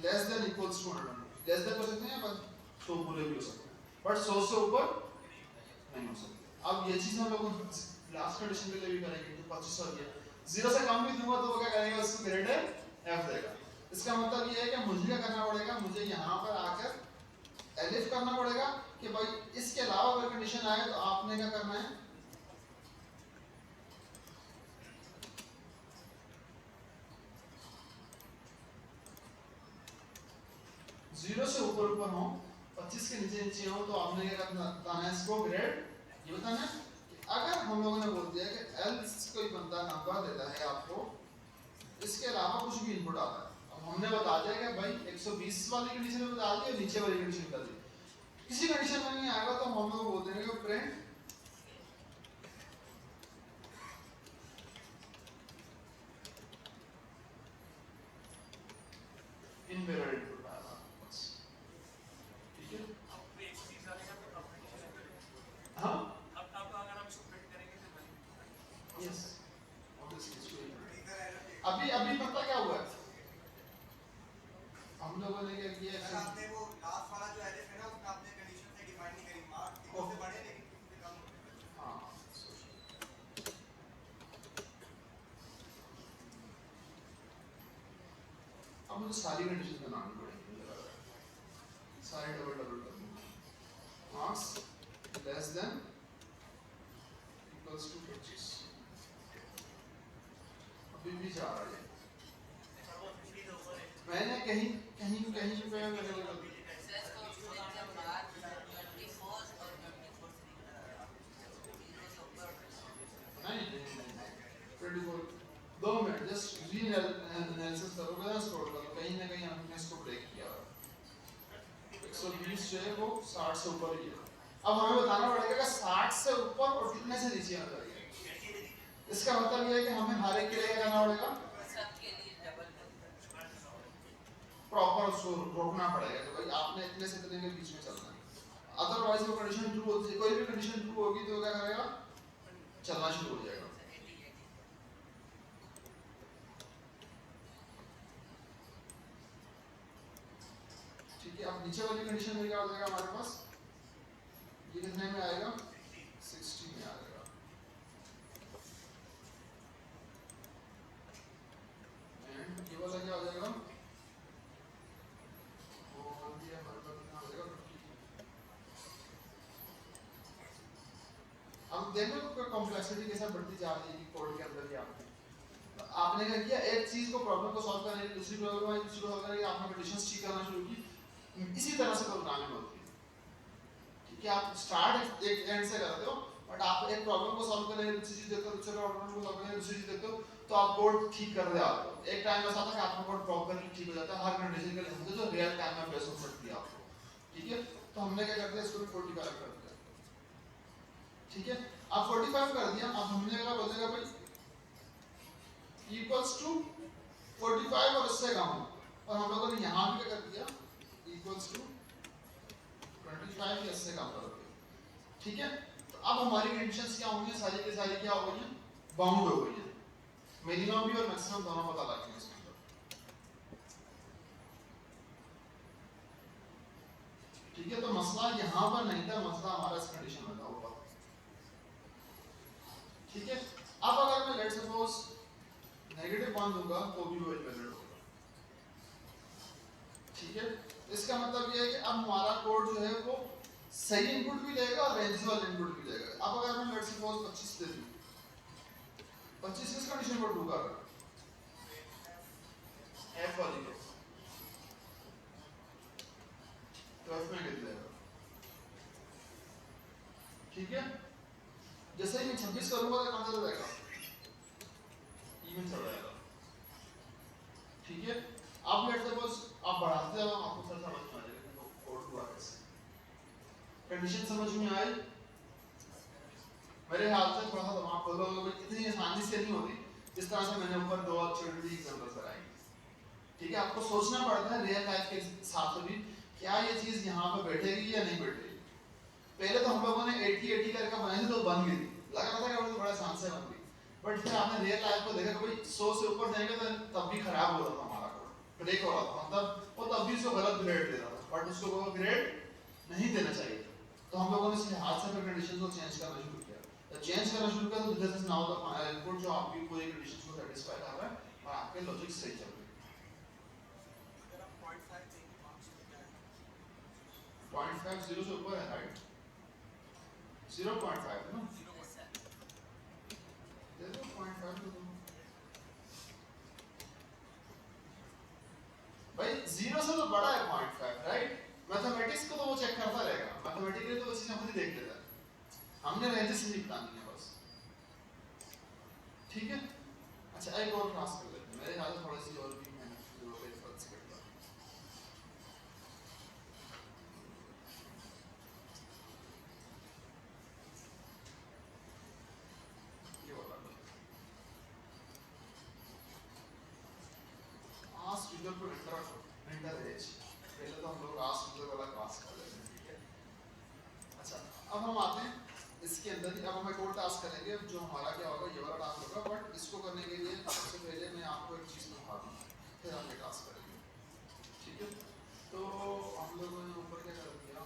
less than equals to 100। Less than कर सकते हैं या 100 पूरे भी हो सकते हैं, बट 100 से ऊपर नहीं हो सकते। अब ये चीज हम लोग लास्ट कंडीशन के लिए भी करेंगे। तो 25 हो गया, 0 से कम भी दूंगा तो वो क्या करेगा, उसको ग्रेड एफ देगा। इसका मतलब ये है कि मुझे क्या करना पड़ेगा, मुझे यहाँ पर आकर एलिफ करना पड़ेगा कि भाई इसके अलावा अगर कंडीशन आए तो आपने क्या करना है, जीरो से ऊपर ऊपर हो, 25 के नीचे नीचे हो, तो आपने क्या बताना है इसको ग्रेड। ये बताना है कि अगर हम लोगों ने बोल दिया कि एल्स कोई बंदा नंबर देता है आपको, इसके अलावा कुछ भी इनपुट आता है, अब हमने बता दिया कि भाई 120 वाली कंडीशन में बता दी और नीचे वाली कंडीशन कर दी। किसी कंडीशन में नहीं आएगा तो हम लोग बोल देंगे प्रिंट इनवेलिड इनपुट आएगा बस। ठीक है, हाँ यस, अभी अभी पता क्या हुआ है, हम लोगों ने क्या किया है, आपने वो लास्ट वाला जो एलिफ है ना उसमें आपने कंडीशन से डिफाइन नहीं करी, मार्क्स इक्वल से बड़े लेकिन किसी से कम हो। हाँ अब मुझे सारी कंडीशन बनानी पड़ेगी, सारे डबल डबल कर दूंगा। Marks less than equals to 25, अभी भी जा रहा है। मैंने कहीं कहीं कहीं पे नहीं 2 मिनट जस्ट री एनालिसिस करोगे ना, स्क्रॉल करो, कहीं ना कहीं हमने इसको ब्रेक किया है। 120 जो है वो 60 से ऊपर ही है। अब हमें बताना पड़ेगा कि 60 से ऊपर और कितने से नीचे आना चाहिए। इसका मतलब ये है कि हमें हर एक के लिए क्या करना पड़ेगा, प्रॉपर उसको रोकना पड़ेगा कि भाई आपने इतने से इतने के बीच में चलना है। अदरवाइज वो कंडीशन ट्रू होती है, कोई भी कंडीशन ट्रू होगी तो क्या करेगा, चलना शुरू हो जाएगा। ठीक है, अब नीचे वाली कंडीशन में क्या हो जाएगा हमारे पास, ये कितने में आएगा, 60 में आ जाएगा। एंड ये वाला क्या हो जाएगा, अब देखो कॉम्प्लेक्सिटी कैसे बढ़ती जा रही है कोड के अंदर ही। आपने क्या किया, एक चीज को प्रॉब्लम को सॉल्व करने के लिए दूसरी प्रॉब्लम आई, दूसरी प्रॉब्लम करके आपने कंडीशंस ठीक करना शुरू की। इसी तरह से प्रोग्रामिंग होती है। ठीक है, आप स्टार्ट एक एंड से करते हो, बट आप एक प्रॉब्लम को सॉल्व करने के लिए दूसरी चीज देखते हो, दूसरे प्रॉब्लम को सॉल्व करने के लिए दूसरी चीज देखते हो, तो आप कोड ठीक कर रहे आते हो। एक टाइम ऐसा था कि आपका कोड प्रॉपरली ठीक हो जाता है हर कंडीशन के लिए, हमने जो रियल टाइम में फेस हो सकती है आपको। ठीक है, तो हमने क्या कर दिया, इसको 45 कर दिया। ठीक है, अब 45 कर दिया, अब हमने क्या बोलेगा भाई इक्वल्स टू 45 और इससे कम, और हम लोगों ने यहाँ भी क्या कर दिया, इक्वल्स टू 25 या इससे कम कर दिया। ठीक है, तो अब हमारी कंडीशंस क्या होंगी, सारी की सारी क्या हो गई हैं, बाउंड हो गई हैं। मिनिमम भी और मैक्सिमम दोनों पता लग गए इसके अंदर। ठीक है, तो मसला यहाँ पर नहीं था, मसला हमारा इस कंडीशन में था ऊपर। ठीक है, अब अगर मैं लेट सपोज -1 दूंगा तो भी वो इनवैलिड होगा। ठीक है, इसका मतलब ये है कि अब हमारा कोड जो है वो सही इनपुट भी देगा और रेंज वाला इनपुट भी देगा। अब अगर मैं लेट सपोज 25 दे दूं 25 किस कंडीशन पर ट्रू कर रहा है एफ वाली को तो एफ में लिख देगा ठीक है। जैसे ही मैं 26 करूंगा तो कहां चला जाएगा ई में चला जाएगा ठीक है। अब लेट्स सपोज आप बढ़ाते जाओ आपको सर समझ में आ जाएगा तो कोड हुआ कैसे कंडीशन समझ में आई। मेरे ख्याल से थोड़ा सा दिमाग खोलो इतनी आसानी से नहीं होती जिस तरह से मैंने ऊपर दो छोटी एग्जांपल्स कराई ठीक है। आपको सोचना पड़ता है रियल लाइफ के हिसाब से भी क्या ये चीज यहाँ पे बैठेगी या नहीं बैठेगी। पहले तो हम लोगों ने 80-80 करके बनाई थी तो बन गई थी लगा था कि वो बड़ा आसान से बन गई बट फिर आपने रियल लाइफ को देखा कि भाई 100 से ऊपर जाएंगे तो तब भी खराब हो रहा था हमारा कोड ब्रेक हो रहा था मतलब वो तब भी उसको गलत ग्रेड दे रहा था बट उसको वो ग्रेड नहीं देना चाहिए तो हम लोगों ने इसलिए हाथ से फिर कंडीशन को चेंज करना शुरू किया। तो चेंज करना शुरू किया तो this is now the final input जो आपकी पूरी कंडीशन को सेटिस्फाई कर रहा है और आपके लॉजिक सही चल रही है। अगर आप 0.5 देंगे मार्क्स तो क्या है 0.5 0 से ऊपर है राइट 0.5 है ना 0.5 तो भाई 0 से तो बड़ा है 0.5 राइट। मैथमेटिक्स को तो वो चेक करता रहेगा मैथमेटिकली तो वो चीजें खुद ही देख लेता है हमने रेंजेस नहीं बतानी है बस ठीक है। अच्छा एक और क्लास कर लेते हैं मेरे ख्याल से थोड़ी सी और भी मेहनत की जरूरत है इस बात से करता ये वाला ask user to enter age पहले तो हम लोग आस्क यूजर वाला क्लास कर लेते हैं ठीक है। अच्छा अब हम आते हैं इसके अंदर ही अब हम एक और टास्क करेंगे जो हमारा क्या होगा ये वाला टास्क होगा बट इसको करने के लिए सबसे पहले मैं आपको एक चीज़ दिखा दूँ फिर हम ये टास्क करेंगे ठीक है। तो हम लोगों ने ऊपर क्या कर दिया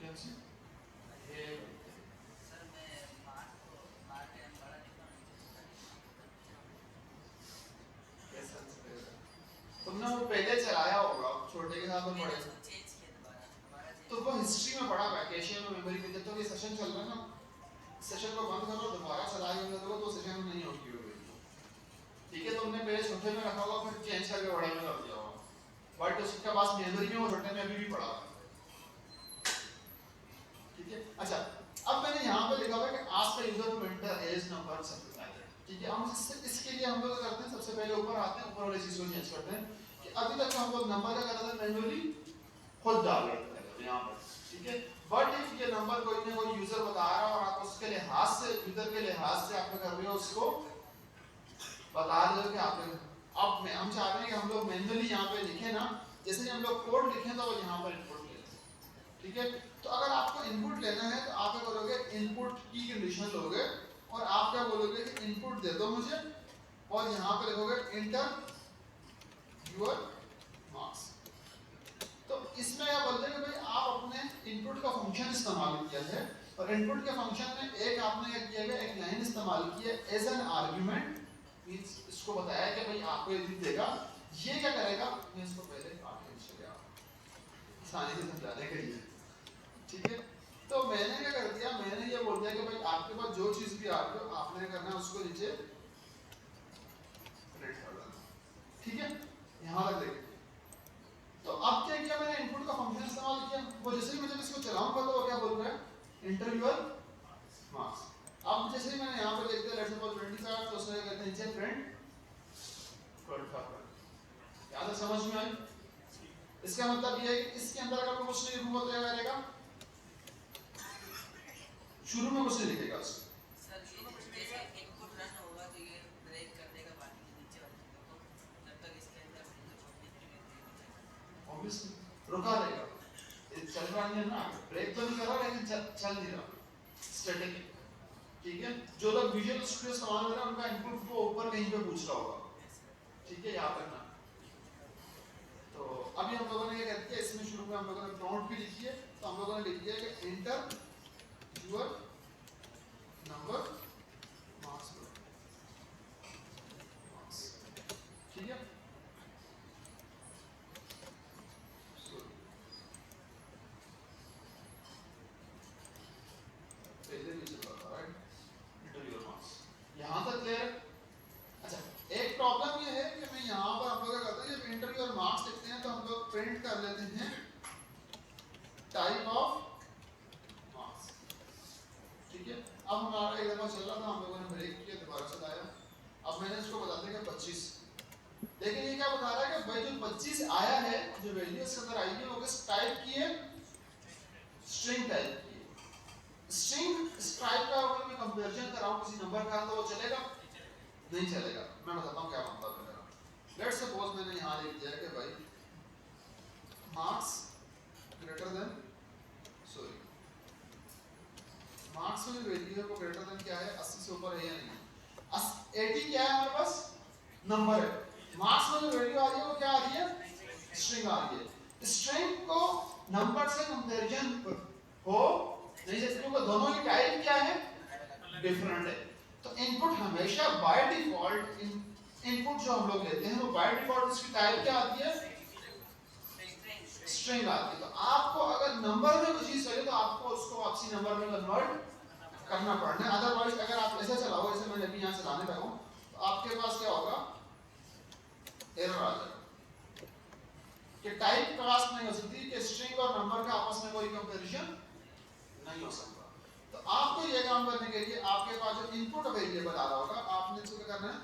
कैसे ये तुमने वो पहले चलाया होगा छोटे के साथ में बड़े तो वो हिस्ट्री में पढ़ा हुआ कैशियर में मेमोरी में जब तक ये सेशन चल रहा है ना सेशन को बंद करो दोबारा चलाएंगे तो सेशन में नहीं होगी ठीक है। तुमने पहले छोटे में रखा होगा फिर चेंज करके बड़े में कर दिया होगा बट उसके पास मेमोरी में वो छोटे में अभी भी पड़ा हुआ ठीक है। अच्छा अब मैंने यहाँ पे लिखा हुआ है कि ask the user to enter age number something like that ठीक है। हम इसके लिए हम लोग करते हैं सबसे पहले ऊपर आते हैं ऊपर वाली चीज को चेंज करते हैं कि अभी तक हम लोग नंबर का करते थे मैन्युअली खुद डाल रहे थे यहाँ पर ठीक है। बट इफ ये नंबर कोई ना कोई यूजर बता रहा है और आप उसके लिहाज से यूजर के लिहाज से आप कर रहे हो उसको बता रहे हो कि आप अब हम चाहते हैं कि हम लोग मैन्युअली यहाँ पे लिखे ना जैसे कि हम लोग कोड लिखें तो वो यहाँ पर इनपुट ले ठीक है। तो अगर आपको इनपुट लेना है तो आप क्या करोगे इनपुट की कंडीशन लोगे और आप क्या बोलोगे कि इनपुट दे दो मुझे और यहाँ पे लिखोगे इंटर योर मार्क्स। तो इसमें क्या बोलते हैं कि भाई आप अपने इनपुट का फंक्शन इस्तेमाल किया है और इनपुट के फंक्शन में एक आपने क्या किया है एक लाइन इस्तेमाल की है एज एन आर्गुमेंट मींस इसको बताया कि भाई आपको ये देगा ये क्या करेगा मैं इसको पहले आगे चले आसानी से समझाने के लिए ठीक है। तो मैंने क्या कर दिया मैंने ये बोल दिया कि भाई आपके पास जो चीज भी आ रही हो आपने करना है उसको नीचे प्रिंट कर देना ठीक है। यहाँ तक देखिए तो अब क्या किया मैंने इनपुट का फंक्शन इस्तेमाल किया वो जैसे ही मैं जब इसको चलाऊंगा तो वो क्या बोल रहा है इंटर योर मार्क्स। अब जैसे ही मैंने यहाँ पर लिख दिया लेट्स सपोज 25 तो उसने कहते हैं नीचे प्रिंट 25 क्या था समझ में आई। इसका मतलब ये है कि इसके अंदर अगर मैं कुछ नहीं लिखूंगा तो क्या करेगा शुरू में कुछ नहीं लिखेगा उसको सर ये जैसे इनपुट रन होगा तो ये ब्रेक कर देगा बाकी के नीचे वाले को जब तक इसके अंदर ऑब्वियसली रुका रहेगा ये चल रहा नहीं है ना ब्रेक तो नहीं कर रहा लेकिन चल नहीं रहा स्टैटिक ठीक है। जो लोग विजुअल स्टूडियो इस्तेमाल कर रहे हैं उनका इनपुट को ऊपर कहीं पे पूछ रहा होगा ठीक है याद रखना। तो अभी हम लोगों ने क्या किया इसमें शुरू में हम लोगों ने प्रॉम्प्ट भी लिखी है तो हम लोगों ने लिख दिया कि एंटर योर नंबर मार्क्स ठीक है। कर लेते हैं टाइप ऑफ मार्क्स। ठीक है, अब हमारा एक दफा चल रहा था, हम लोगों ने ब्रेक किया, दोबारा चलाया। अब मैंने इसको बता दिया कि 25, लेकिन ये क्या बता रहा है कि भाई जो 25 आया है, जो वैल्यू इसके अंदर आई है वो किस टाइप की है, स्ट्रिंग टाइप की है। स्ट्रिंग इस टाइप का अगर मैं कंपैरिजन कराऊं किसी नंबर का तो वो चलेगा नहीं चलेगा। मैं बताता हूं क्या मतलब है मेरा। लेट्स सपोज मैंने यहां लिख दिया कि भाई marks greater than sorry marks में जो वैल्यू है वो ग्रेटर देन क्या है, 80 से ऊपर है या नहीं। 80 क्या है हमारे पास, नंबर है। मार्क्स में जो वैल्यू आ रही है वो क्या आ रही है, स्ट्रिंग आ रही है। स्ट्रिंग को नंबर से कंपैरिजन हो नहीं सकते क्योंकि दोनों की टाइप क्या है, डिफरेंट है। तो इनपुट हमेशा बाय डिफॉल्ट इनपुट जो हम लोग लेते हैं वो बाय डिफॉल्ट उसकी टाइप क्या आती है, स्ट्रिंग आती है। तो आपको अगर नंबर में कोई चीज चाहिए तो आपको उसको वापसी नंबर में कन्वर्ट करना पड़ना है। अदरवाइज अगर आप ऐसे चलाओ जैसे मैंने अभी यहाँ चलाने लगा हूँ तो आपके पास क्या होगा, एरर आ जाएगा कि टाइप कास्ट नहीं हो सकती, कि स्ट्रिंग और नंबर का आपस में कोई कंपैरिजन नहीं हो सकता। तो आपको ये काम करने के लिए आपके पास जो इनपुट वेरिएबल आ रहा होगा आपने इसको क्या करना है,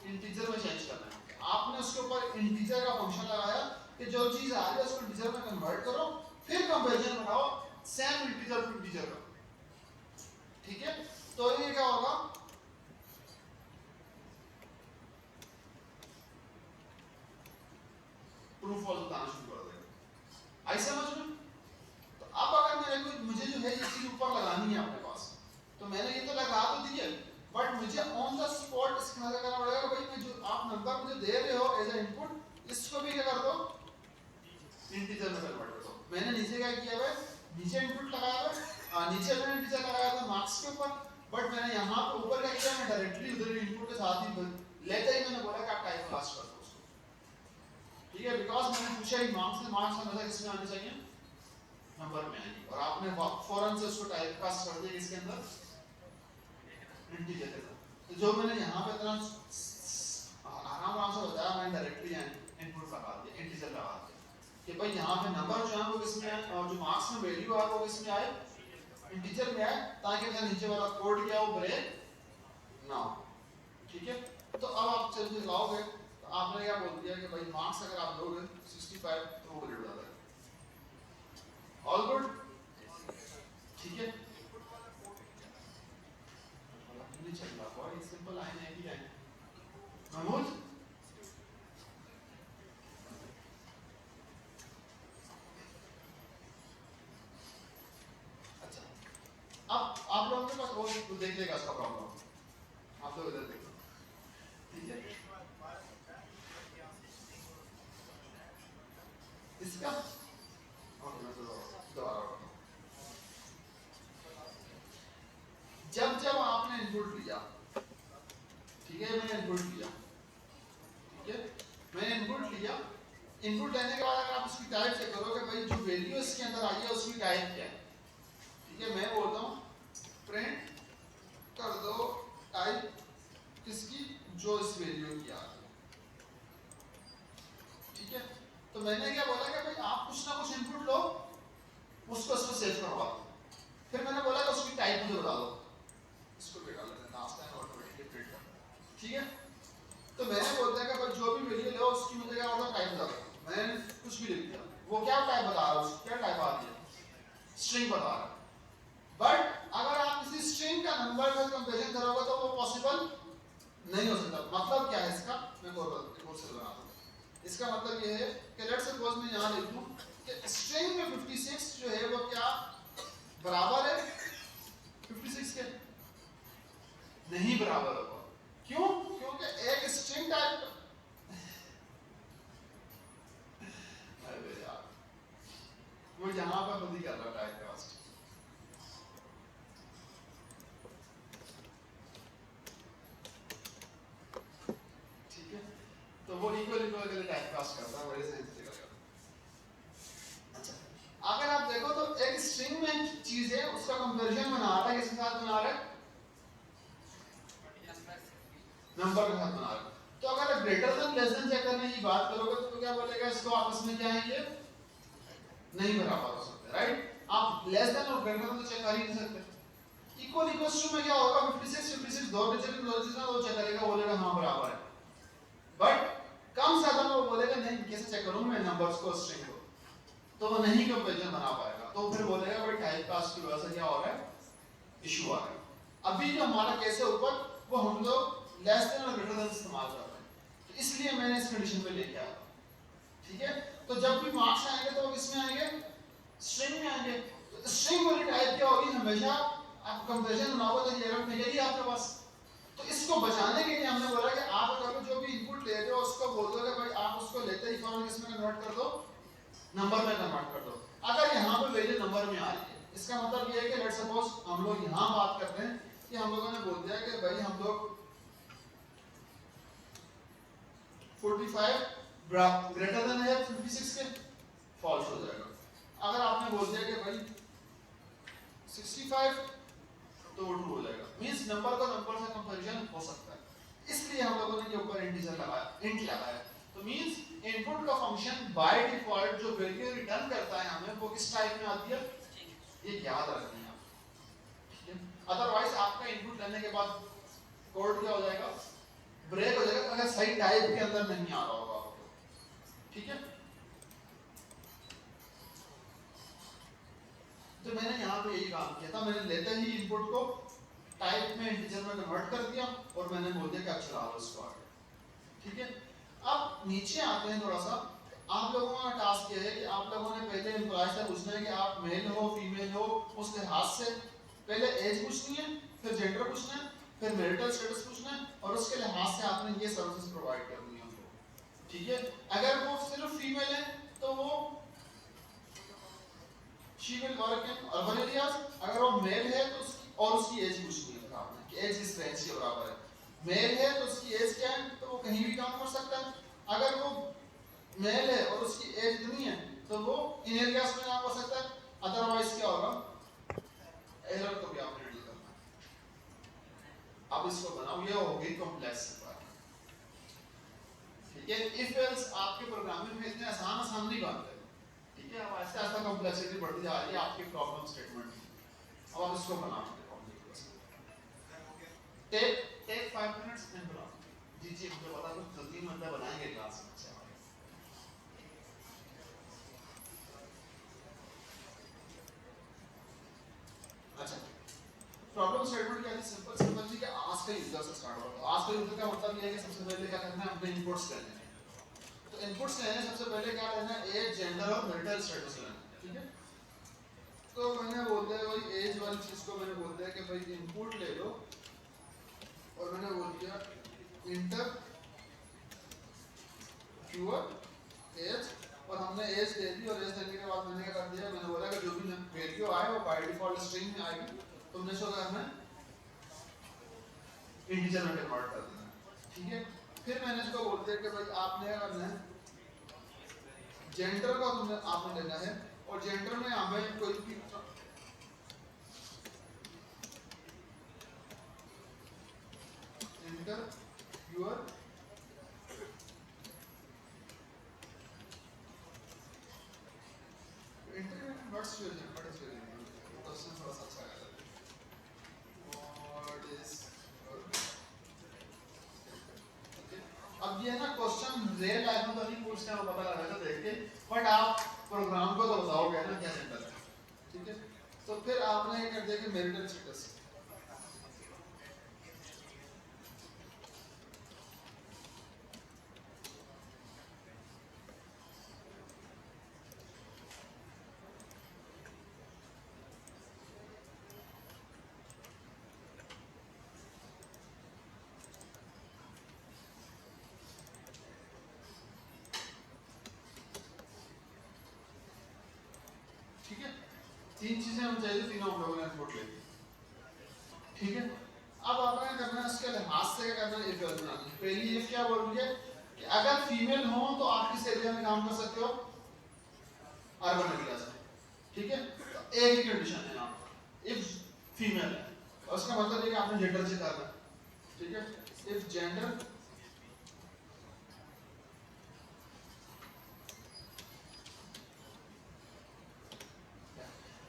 इंटीजर में चेंज करना है। आपने उसके ऊपर इंटीजर का फंक्शन लगाया कि जो चीज आ रही है उसको इंटीजर में कन्वर्ट करो, फिर कंपैरिजन बनाओ सेम इंटीजर टू इंटीजर का। ठीक है, तो ये क्या होगा, ट्रू फॉल्स बताना शुरू कर देगा। आई समझ में? तो अब अगर मेरे को मुझे जो है ये चीज ऊपर लगानी है अपने पास, तो मैंने ये तो लगा तो दी है, बट मुझे ऑन द स्पॉट इसका क्या करना पड़ेगा, भाई मैं जो आप नंबर मुझे दे रहे हो एज ए इनपुट, इसको भी क्या कर दो, इंटीजर में कन्वर्ट कर दो। मैंने नीचे क्या किया है, नीचे इनपुट लगाया है, नीचे मैंने इंटीजर लगाया था मार्क्स के ऊपर, बट मैंने यहाँ पे ऊपर क्या किया, मैं डायरेक्टली उधर इनपुट के साथ ही लेते ही मैंने बोला कि आप टाइप कास्ट कर दो उसको। ठीक है, बिकॉज मैंने पूछा ही मार्क्स से, मार्क्स का मतलब किसमें आने चाहिए, नंबर में आएगी, और आपने फौरन से उसको टाइप कास्ट कर दिया इसके अंदर, इंटीजर के साथ। तो जो मैंने यहाँ पे इतना आराम से बताया, मैंने डायरेक्टली इनपुट लगा दिया, इंटीजर लगा दिया कि भाई यहाँ पे नंबर जो है वो किसमें आए, और जो मार्क्स में वैल्यू है वो किसमें आए, इंटीजर में आए, ताकि मेरा नीचे वाला कोड क्या वो ब्रेक ना हो। ठीक है, तो अब आप जब लाओगे तो आपने क्या बोल दिया कि भाई मार्क्स अगर आप लोगे 65 तो वो ग्रेड हो जाता है। All good? ठीक है, नहीं चल रहा, बहुत सिंपल लाइन है, ही लाइन महमूद। अच्छा, अब आप लोगों के पास और देख लेगा इसका प्रॉब्लम, आप लोग इधर देखो। ठीक है, इसका ओके, मैं दोबारा जब जब आपने इनपुट लिया, ठीक है, मैंने इनपुट लिया, ठीक है, मैंने इनपुट लिया, इनपुट लेने के बाद अगर आप उसकी टाइप चेक करोगे भाई जो वैल्यू इसके अंदर आई है उसकी टाइप क्या है। ठीक है, मैं बोलता हूँ प्रिंट कर दो टाइप किसकी, जो इस वैल्यू की आ रही है। ठीक है, तो मैंने क्या बोला कि भाई आप कुछ ना कुछ इनपुट लो, उसको इसमें सेव करवा दो, फिर मैंने बोला कि उसकी टाइप मुझे बता दो, इसको भी डाल देना लास्ट टाइम ऑटोमेटिकली प्रिंट कर। ठीक है, तो मैंने बोलता है कि भाई जो भी वैल्यू लो उसकी मुझे क्या होता है, टाइप बता दो। मैंने कुछ भी लिख दिया, वो क्या टाइप बता रहा है, उसकी क्या टाइप आ रही है, स्ट्रिंग बता रहा है। बट अगर आप किसी स्ट्रिंग का नंबर का कंपैरिजन करोगे तो वो पॉसिबल नहीं हो सकता। मतलब क्या है इसका, मैं और से बना दूं। इसका मतलब ये है कि लेट्स सपोज मैं यहां लिख दूं कि स्ट्रिंग में 56 जो है वो क्या बराबर है 56 के, नहीं बराबर होगा। क्यों? क्योंकि एक स्ट्रिंग टाइप अरे यार वो यहां पर खुद ही कर रहा टाइप कास्ट। ठीक है, तो वो इक्वल इक्वल के लिए टाइप कास्ट करता है, बड़े सेंस से करेगा। अच्छा, अगर आप देखो तो एक स्ट्रिंग में चीज है उसका कंपैरिजन बना रहा है, किसके साथ बना रहा है, नंबर के साथ बना रहा है। तो अगर greater than less than check करने की बात करोगे तो क्या बोलेगा, इसको आपस में क्या है ये नहीं बराबर हो सकते, राइट। आप लेस देन और ग्रेटर देन तो चेक कर ही नहीं सकते। इक्वल इक्वल्स टू में क्या होगा, 56 56 दो डिजिट लॉजिक ना वो चेक करेगा, बोलेगा हां बराबर है। बट कम ज्यादा में वो बोलेगा नहीं कैसे चेक करूं मैं नंबर्स को स्ट्रिंग को, तो वो नहीं कंपैरिजन बना पाएगा, तो फिर बोलेगा भाई टाइप कास्ट की वजह से क्या हो रहा है, इशू आ रहा है। अभी जो हमारा केस है ऊपर वो हम लोग लेस देन और ग्रेटर देन इस्तेमाल कर रहे हैं, तो इसलिए मैंने इस कंडीशन पे लेके आया, ठीक है। तो जब भी मार्क्स आएंगे तो वो किसमें आएंगे, स्ट्रिंग में आएंगे। तो स्ट्रिंग वाली टाइप क्या होगी, हमेशा आप कंपैरिजन बनाओगे तो ये एरर मिलेगी आपके पास। तो इसको बचाने के लिए हमने बोला कि आप अगर जो भी इनपुट ले रहे हो उसको बोल दो कि भाई आप उसको लेते ही फॉर्म किसमें कन्वर्ट कर दो, नंबर में कन्वर्ट कर दो। अगर यहाँ पे वैल्यू नंबर में आ रही है, इसका मतलब ये है कि लेट्स सपोज हम लोग यहाँ बात करते हैं कि हम लोगों ने बोल दिया कि भाई हम लोग 45 ग्रेटर देन है 56 के, फॉल्स हो जाएगा। अगर आपने बोल दिया कि भाई 65 तो वो ट्रू हो जाएगा, मींस नंबर का नंबर से कंपैरिजन हो सकता है, इसलिए हम लोगों ने ये ऊपर इंटीजर लगाया, इंट लगाया। तो मींस इनपुट का फंक्शन बाय डिफॉल्ट जो वैल्यू रिटर्न करता है हमें वो किस टाइप में आती है, ये याद रखनी है आप, ठीक है। अदरवाइज आपका इनपुट लेने के बाद कोड क्या हो जाएगा, ब्रेक हो जाएगा अगर सही टाइप के अंदर नहीं आ रहा होगा आपको, ठीक है। तो मैंने यहाँ पे यही काम किया था, मैंने लेते ही इनपुट को टाइप में इंटीजर में कन्वर्ट कर दिया और मैंने बोल दिया कि अब चला लो इसको आगे, ठीक है। अब नीचे आते हैं थोड़ा सा, आप लोगों का टास्क ये है कि आप लोगों ने पहले एम्प्लॉय से पूछना है कि आप मेल हो फीमेल हो, उस लिहाज से पहले एज पूछनी है, फिर जेंडर पूछना है, फिर मैरिटल स्टेटस पूछना है और उसके लिहाज से आपने ये सर्विसेज प्रोवाइड करनी है उनको, ठीक है। अगर वो सिर्फ फीमेल है तो वो she will work in urban areas, अगर वो मेल है तो उसकी और उसकी एज पूछनी है आपने कि एज इस रेंज के बराबर है, मेल है तो उसकी एज क्या है तो वो कहीं भी काम कर सकता है, अगर वो मेल है और उसकी एज इतनी है तो वो इन एरियाज में काम कर सकता है, अदरवाइज क्या होगा, एरर तो भी आपने डील करना है। अब इसको बनाओ, ये हो गई कॉम्प्लेक्स बात, ठीक है। इफ एल्स आपके प्रोग्रामिंग में इतने आसान आसान नहीं बनते, ठीक है। अब आहिस्ता आहिस्ता कॉम्प्लेक्सिटी बढ़ती जा रही है आपकी प्रॉब्लम स्टेटमेंट की। अब आप इसको बनाओ, टेक 5 मिनट्स एंड बनाओ। जी जी मुझे पता है कुछ 3 मिनट में बनाएंगे क्लास में से। अच्छा, प्रॉब्लम स्टेटमेंट क्या है, सिंपल सिंपल जी कि आज का यूजर से स्टार्ट होगा। आज का यूजर का मतलब ये है कि सबसे पहले क्या करना है, अपने इनपुट्स लेने हैं। तो इनपुट्स लेने सबसे पहले क्या लेना है, एज जेंडर और मैरिटल स्टेटस लेना है, ठीक है। तो मैंने बोल दिया भाई एज वाली चीज को मैंने बोल दिया कि भाई इनपुट ले लो और मैंने बोल दिया इंटर योर एज, और हमने एज दे दी और एज देने के बाद मैंने क्या कर दिया, मैंने बोला कि जो भी वैल्यू आए वो बाय डिफॉल्ट स्ट्रिंग में आएगी, तुमने इसको करना है इंटीजर में कन्वर्ट कर देना, ठीक है। फिर मैंने इसको बोल दिया कि भाई आपने क्या करना है, जेंडर का तुमने आपने लेना है और जेंडर में हमें कोई भी inter your inter not your gender is your question थोड़ा सा अच्छा है, व्हाट इज अब ये ना क्वेश्चन रियल लाइफ में तो नहीं पूछते हैं, पता लगा देख के, बट आप प्रोग्राम को तो बताओगे ना क्या सिंपल है, ठीक है। तो फिर आपने ये कर दिया कि मैरिटल स्टेटस, ठीक है। 3 चीजें हम चाहिए, तीनों हम लोगों ने इनपुट ले ली, ठीक है। अब आपने करना है इसके लिहाज से क्या करना है, इफ एल्स बनानी है। पहली इफ क्या बोल रही है कि अगर फीमेल हो तो आप किस एरिया में काम कर सकते हो, अर्बन एरिया से, ठीक है। तो एक ही कंडीशन है यहाँ इफ फीमेल है, और उसका मतलब ये कि आपने जेंडर से करना है, ठीक है। इफ जेंडर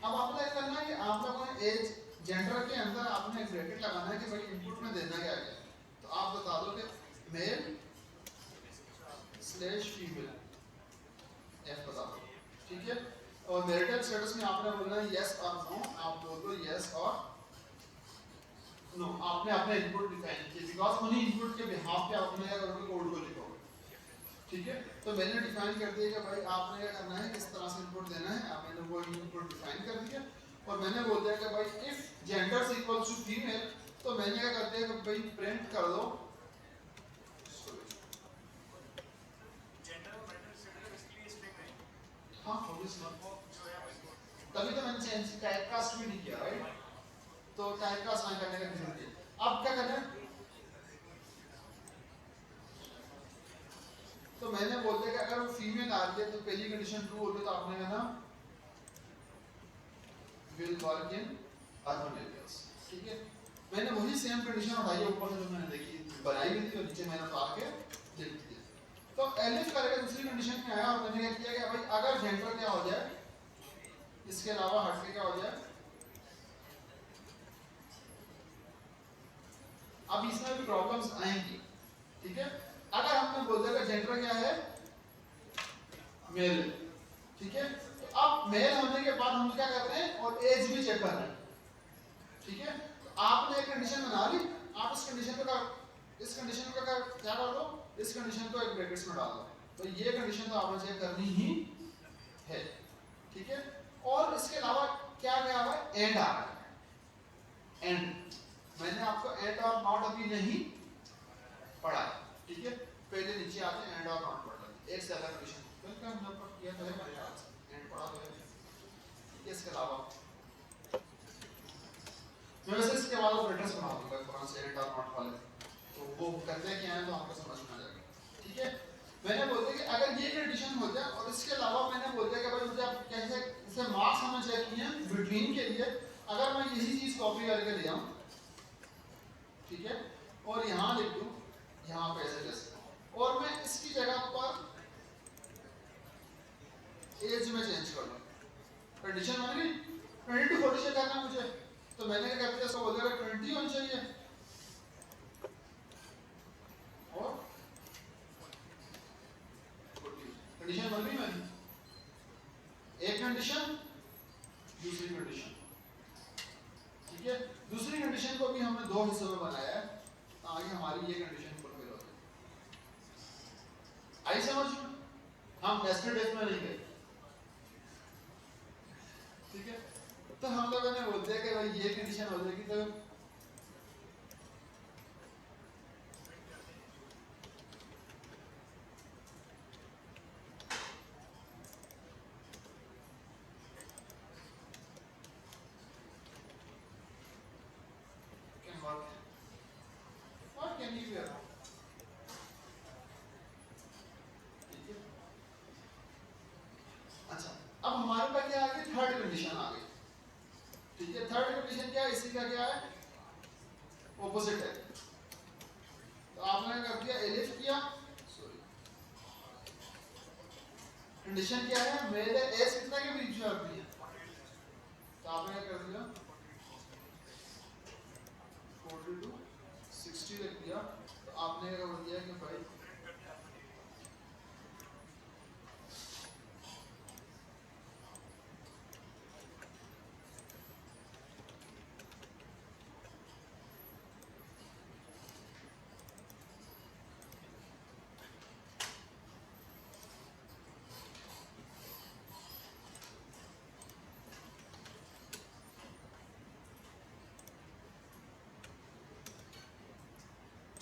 अब आपने क्या करना है कि आप लोगों ने एज जेंडर के अंदर आपने एक ब्रैकेट लगाना है कि भाई इनपुट में देना क्या है। तो आप बता दो कि मेल स्लैश फीमेल एफ बता दो, ठीक है। और मैरिटल स्टेटस में आपने बोलना है यस और नो, आप बोल दो यस और नो। आपने अपने इनपुट डिफाइन किए, बिकॉज उन्हीं इनपुट के बिहाफ पे आपने क्या करोगे, कोड को लिखोगे, ठीक है। तो मैंने डिफाइन कर दिया कि भाई आपने क्या करना है, किस तरह से इनपुट देना है, आपने वो इनपुट डिफाइन कर दिया। और मैंने बोल दिया कि भाई if gender equals to female, तो मैंने क्या कर दिया कि भाई प्रिंट कर दो हाँ, तभी तो मैंने चेंज टाइपकास्ट भी नहीं किया, राइट। तो टाइपकास्ट ना करने का जरूरत है। अब क्या करना है, तो मैंने बोल दिया कि अगर वो फीमेल आ रही है तो पहली कंडीशन ट्रू होगी, तो आपने कहना will work in urban areas, ठीक है। मैंने वही सेम कंडीशन उठाई है ऊपर से जो मैंने देखी बनाई हुई थी, और नीचे मैंने उतार के लिख दिया। तो एलिफ करके दूसरी कंडीशन में आया, और मैंने क्या किया कि भाई अगर जेंडर क्या हो जाए, इसके अलावा हट के क्या हो जाए, अब इसमें भी प्रॉब्लम्स आएंगी, ठीक है। अगर हमने बोल दिया कि जेंडर क्या है, मेल, ठीक है। तो अब मेल होने के बाद हम क्या कर रहे हैं, और एज भी चेक कर रहे हैं, ठीक है। तो आपने एक कंडीशन बना ली, आप इस कंडीशन को क्या कर दो, इस कंडीशन को एक ब्रैकेट्स में डाल दो। तो ये कंडीशन तो आपने चेक करनी ही है, ठीक है। और इसके अलावा क्या क्या हुआ, एंड आ रहा है, एंड मैंने आपको एंड और नॉट अभी नहीं पढ़ा है, ठीक है। पहले नीचे आते हैं, एंड और नॉट पढ़ लेते हैं, एक से अलग कंडीशन बिल्कुल हम लोग किया था, मेरे ख्याल से एंड पढ़ा तो है, ठीक है। इसके अलावा मैं वैसे इसके बाद ऑपरेटर्स बना दूंगा पुराने से एंड और नॉट वाले, तो वो करते क्या है तो आपको समझ में आ जाएगा, ठीक है। मैंने बोल दिया कि अगर ये कंडीशन हो जाए, और इसके अलावा मैंने बोल दिया कि भाई मुझे आप कैसे इसे मार्क्स हमने चेक किए हैं बिटवीन के लिए, अगर मैं यही चीज कॉपी करके ले आऊं, ठीक है, और यहां लिख दूं, यहां पे ऐसे जैसे, और मैं इसकी जगह पर एज में चेंज कर दूं, कंडीशन बन गई 20 to 40 से करना मुझे, तो मैंने क्या कर दिया, इसको बोल दिया 20 होना चाहिए, और कंडीशन बन गई मेरी, एक कंडीशन दूसरी कंडीशन, ठीक है। दूसरी कंडीशन को भी हमने दो हिस्सों में बनाया है ताकि हमारी ये कंडीशन फुलफिल हो जाए। आई समझ में, हम नेस्टेड इफ में नहीं गए, ठीक है। तो हम लोगों ने बोल दिया कि भाई ये कंडीशन हो जाएगी, तो what can you do? अच्छा, अब हमारे पास क्या आ गई, थर्ड कंडीशन आ गई, ठीक है। थर्ड कंडीशन क्या है, इसी का क्या है, ऑपोजिट है। तो आपने कर दिया एलिफ किया, सॉरी, कंडीशन क्या है, मेरे एज कितना के बीच में रखनी है, तो आपने क्या कर दिया 40 to 60 रख दिया। तो आपने क्या कर दिया कि भाई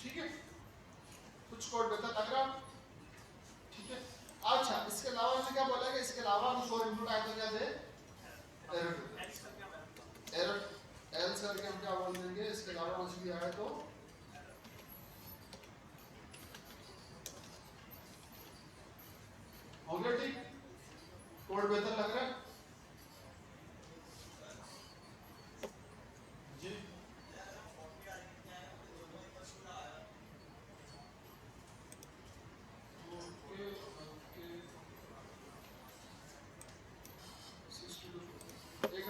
ठीक है, कुछ कोड बेहतर लग रहा, ठीक है। अच्छा, इसके अलावा मैंने क्या बोला कि इसके अलावा हम 4 इनपुट आए तो क्या दे, एरर एरर एल्स करके हम क्या बोल देंगे, इसके अलावा कुछ भी आए तो हो गया, ठीक। कोड बेहतर लग रहा है जी, ओके ओके 62 एक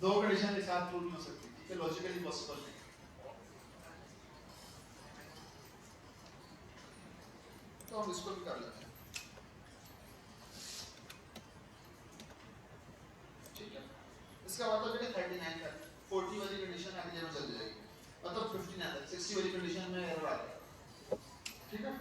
दो कंडीशन एक साथ प्रूव नहीं हो सकती, ठीक है, लॉजिकली पॉसिबल नहीं। तो हम इसको भी कर लेते हैं, ठीक है। इसका मतलब है 39 तक 40 वाली कंडीशन आगे जरूर चल जाएगी, मतलब 59 तक 60 वाली कंडीशन में एरर आ जाएगा, ठीक है।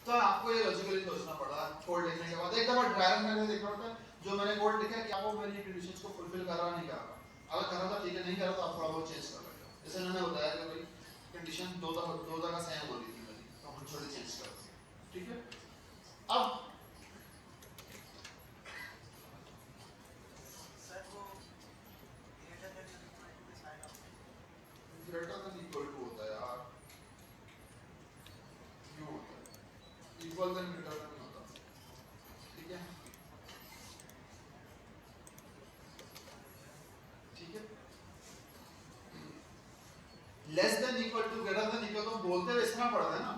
तो आपको ये लॉजिकली सोचना पड़ा कोड लिखने के बाद। एक दफा ट्रायल मैंने देखा होता है, जो मैंने कोड लिखा क्या वो मेरी कंडीशंस को फुलफिल कर रहा नहीं कर रहा, अगर कर रहा था ठीक है, नहीं कर रहा तो आप थोड़ा बहुत चेंज कर लेते हो। जैसे मैंने बताया कि भाई कंडीशन दो जगह सेम हो रही थी मेरी, तो हम थोड़ी चेंज कर दें, ठीक है। अब सर वो ग्रेटर देन इक्वल टू के side of greater than equal to होता है यार, क्यों होता है, इक्वल देन ग्रेटर देन नहीं होता, ठीक है, ठीक है। Less than equal to greater than equal to बोलते हुए इतना पड़ता है ना,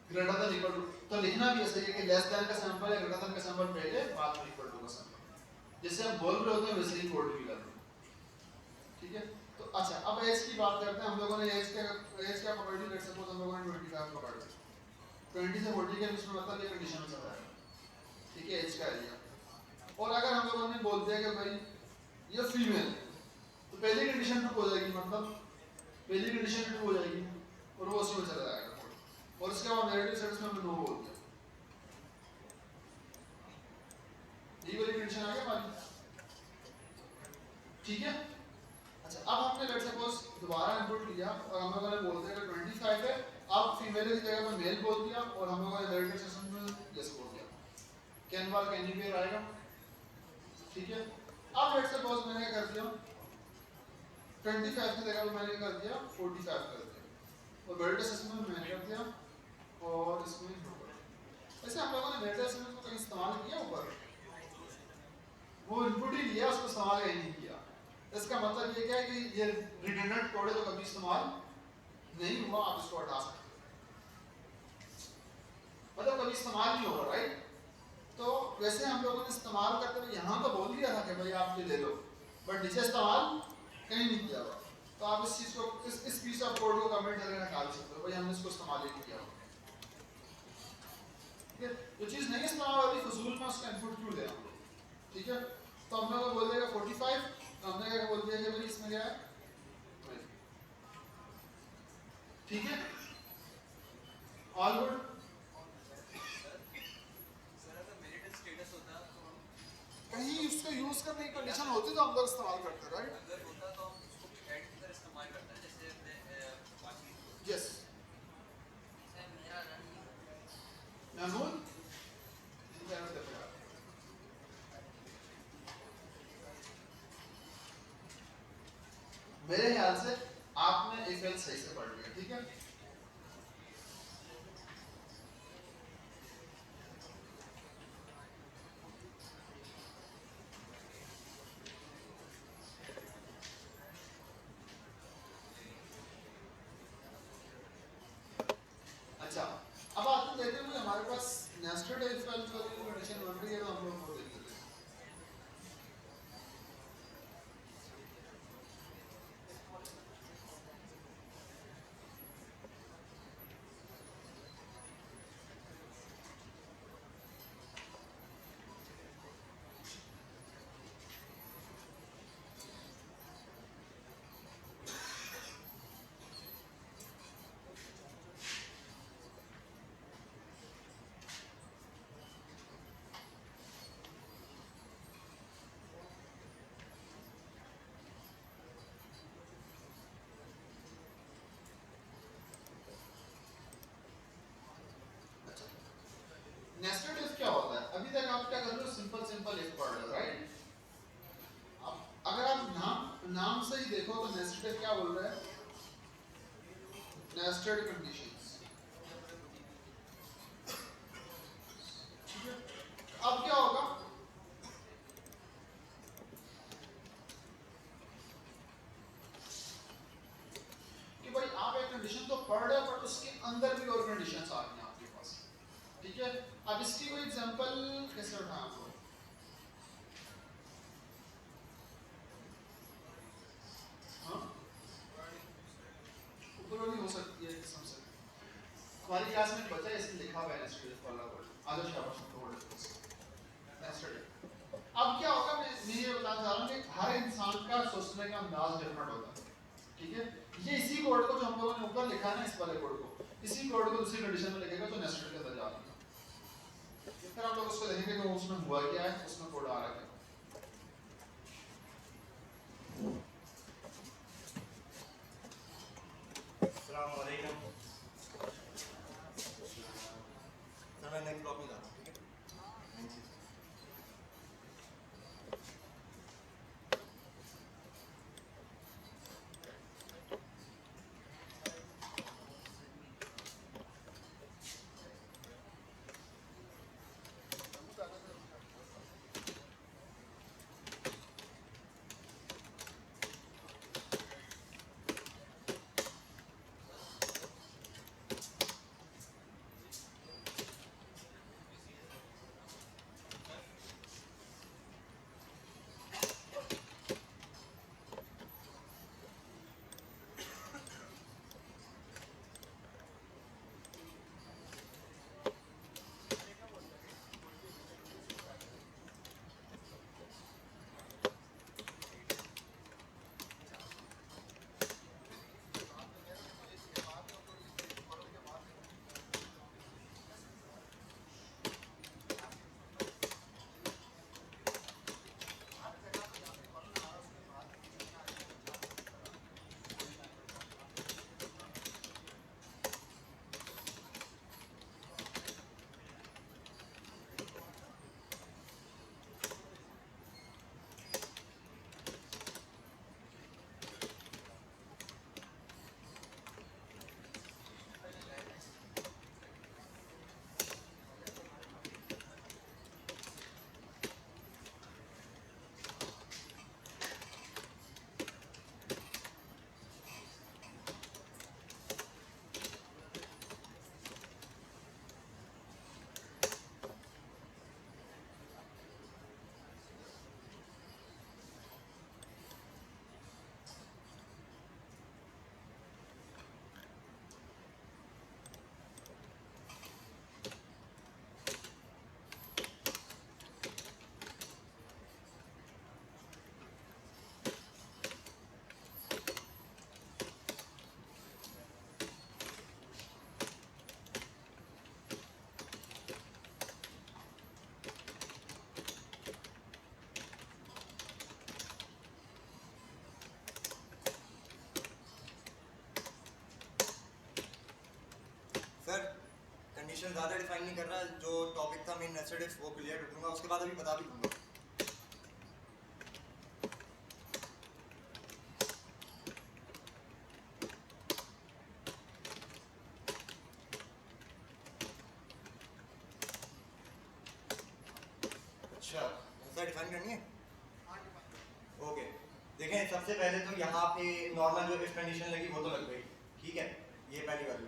ग्रेटर देन इक्वल टू, तो लिखना भी ऐसे है कि लेस देन का सैंपल है, ग्रेटर देन का सैंपल पहले, बाद में इक्वल टू का सैंपल, जैसे हम बोल रहे होते हैं वैसे ही कोड भी करते हैं, ठीक है। तो अच्छा अब एज की बात करते हैं। हम लोगों ने एज क्या पकड़ ली, लेट्स सपोज हम लोगों ने 25 पकड़ लिया, 20 से 40 के बीच में मतलब ये कंडीशन में चला है, ठीक है, एज का एरिया। और अगर हम लोगों ने बोल दिया कि भाई ये फीमेल, तो पहली कंडीशन ट्रू हो जाएगी, मतलब पहली कंडीशन ट्रू हो जाएगी और वो उसी में चला जाएगा, और इसके बाद नेगेटिव सेट्स में हमने नो बोल दिया, ये वाली कंडीशन आ गई हमारी, ठीक है। अच्छा अब हमने लेट्स सपोज दोबारा इनपुट लिया और हम लोगों ने बोल दिया कि 25 है, अब फीमेल की जगह पर मेल बोल दिया और हम लोगों ने नेगेटिव सेक्शन में यस बोल दिया, can bar can you pair आएगा, ठीक है। अब लेट्स सपोज मैंने क्या कर दिया, 25 की जगह पर मैंने कर दिया 45 कर दिया, और वेरिएबल सेक्शन में मैंने कर दिया और इसमें ऐसे हम लोगों ने वेरिएबल सेक्शन को कहीं इस्तेमाल किया ऊपर, वो इनपुट ही लिया, उसको इस्तेमाल कहीं नहीं किया। इसका मतलब ये क्या है कि ये रिडंडेंट कोड है जो कभी इस्तेमाल नहीं हुआ, आप इसको हटा सकते हो, मतलब कभी इस्तेमाल नहीं होगा, राइट। तो वैसे हम लोगों ने इस्तेमाल करते हुए यहाँ तो बोल दिया था कि भाई आप ये ले लो, बट नीचे इस्तेमाल कहीं नहीं किया हुआ। तो आप इस चीज को इस पीस ऑफ कोड को कमेंट करके निकाल सकते हो, भाई हमने इसको इस्तेमाल ही नहीं किया, ठीक है। जो चीज नहीं इस्तेमाल हो रही फजूल में उसका इनपुट क्यों ले हम लोग, ठीक है। तो हम लोग बोल देगा 45, तो हमने क्या बोल दिया कि भाई इसमें क्या है, ठीक है, ऑल गुड। सर अगर मेरिट स्टेटस होता तो कहीं उसको यूज करने की कंडीशन होती तो हम लोग इस्तेमाल करते, राइट। अगर होता तो हम उसको भी ऐड की तरह इस्तेमाल करते हैं, जैसे हमने बाकी यस सर मेरा रन नहीं हो रहा। महमूद मेरे ख्याल से आपने एक फेल सही से पढ़ लिया, ठीक है। अच्छा अब आपको कहते हुए हमारे पास नेस्टेड इफ एल्स वाली कंडीशन बन रही है, तो हम लोग वो देख लेते हैं। नेस्टेड इफ क्या होता है, अभी तक आप क्या कर रहे हो, सिंपल इफ पढ़ रहे हो, राइट। अब अगर आप नाम से ही देखो तो नेस्टेड इफ क्या बोल रहा है, नेस्टेड कंडीशंस, ठीक है। अब क्या होगा, कि भाई आप एक कंडीशन तो पढ़ रहे हो बट उसके अंदर भी और कंडीशंस आ रही हैं आपके पास, ठीक है। अब इसकी कोई एग्जांपल कैसे उठाएं आपको, किस्म से हमारी क्लास में एक बच्चा है इसने लिखा हुआ है नेस्टेड वाला कोड आज शाबाश हमको नेस्टेड। अब क्या होगा मैं ये बताना चाह रहा हूँ कि हर इंसान का सोचने का अंदाज डिफरेंट होता है, ठीक है। ये इसी कोड को जो हम लोगों ने ऊपर लिखा है ना, इस वाले कोड को, इसी कोड को दूसरी कंडीशन में लिखेगा तो नेस्टेड के अंदर जाएगा। फिर हम लोग उसको देखेंगे कि उसमें हुआ क्या है, उसमें कोड आ रहा है। अस्सलाम वालेकुम सर, मैं नेक्स्ट ब्लॉक में जा रहा हूँ, ठीक है। सर कंडीशन ज़्यादा डिफाइन नहीं कर रहा, जो टॉपिक था मेन नेस्टेड इफ वो क्लियर कर दूंगा, उसके बाद अभी बता भी दूंगा। अच्छा ऐसा डिफाइन करनी है, ओके। देखें सबसे पहले तो यहाँ पे नॉर्मल जो इफ कंडीशन लगी वो तो लग गई, ठीक है। ये पहली वाली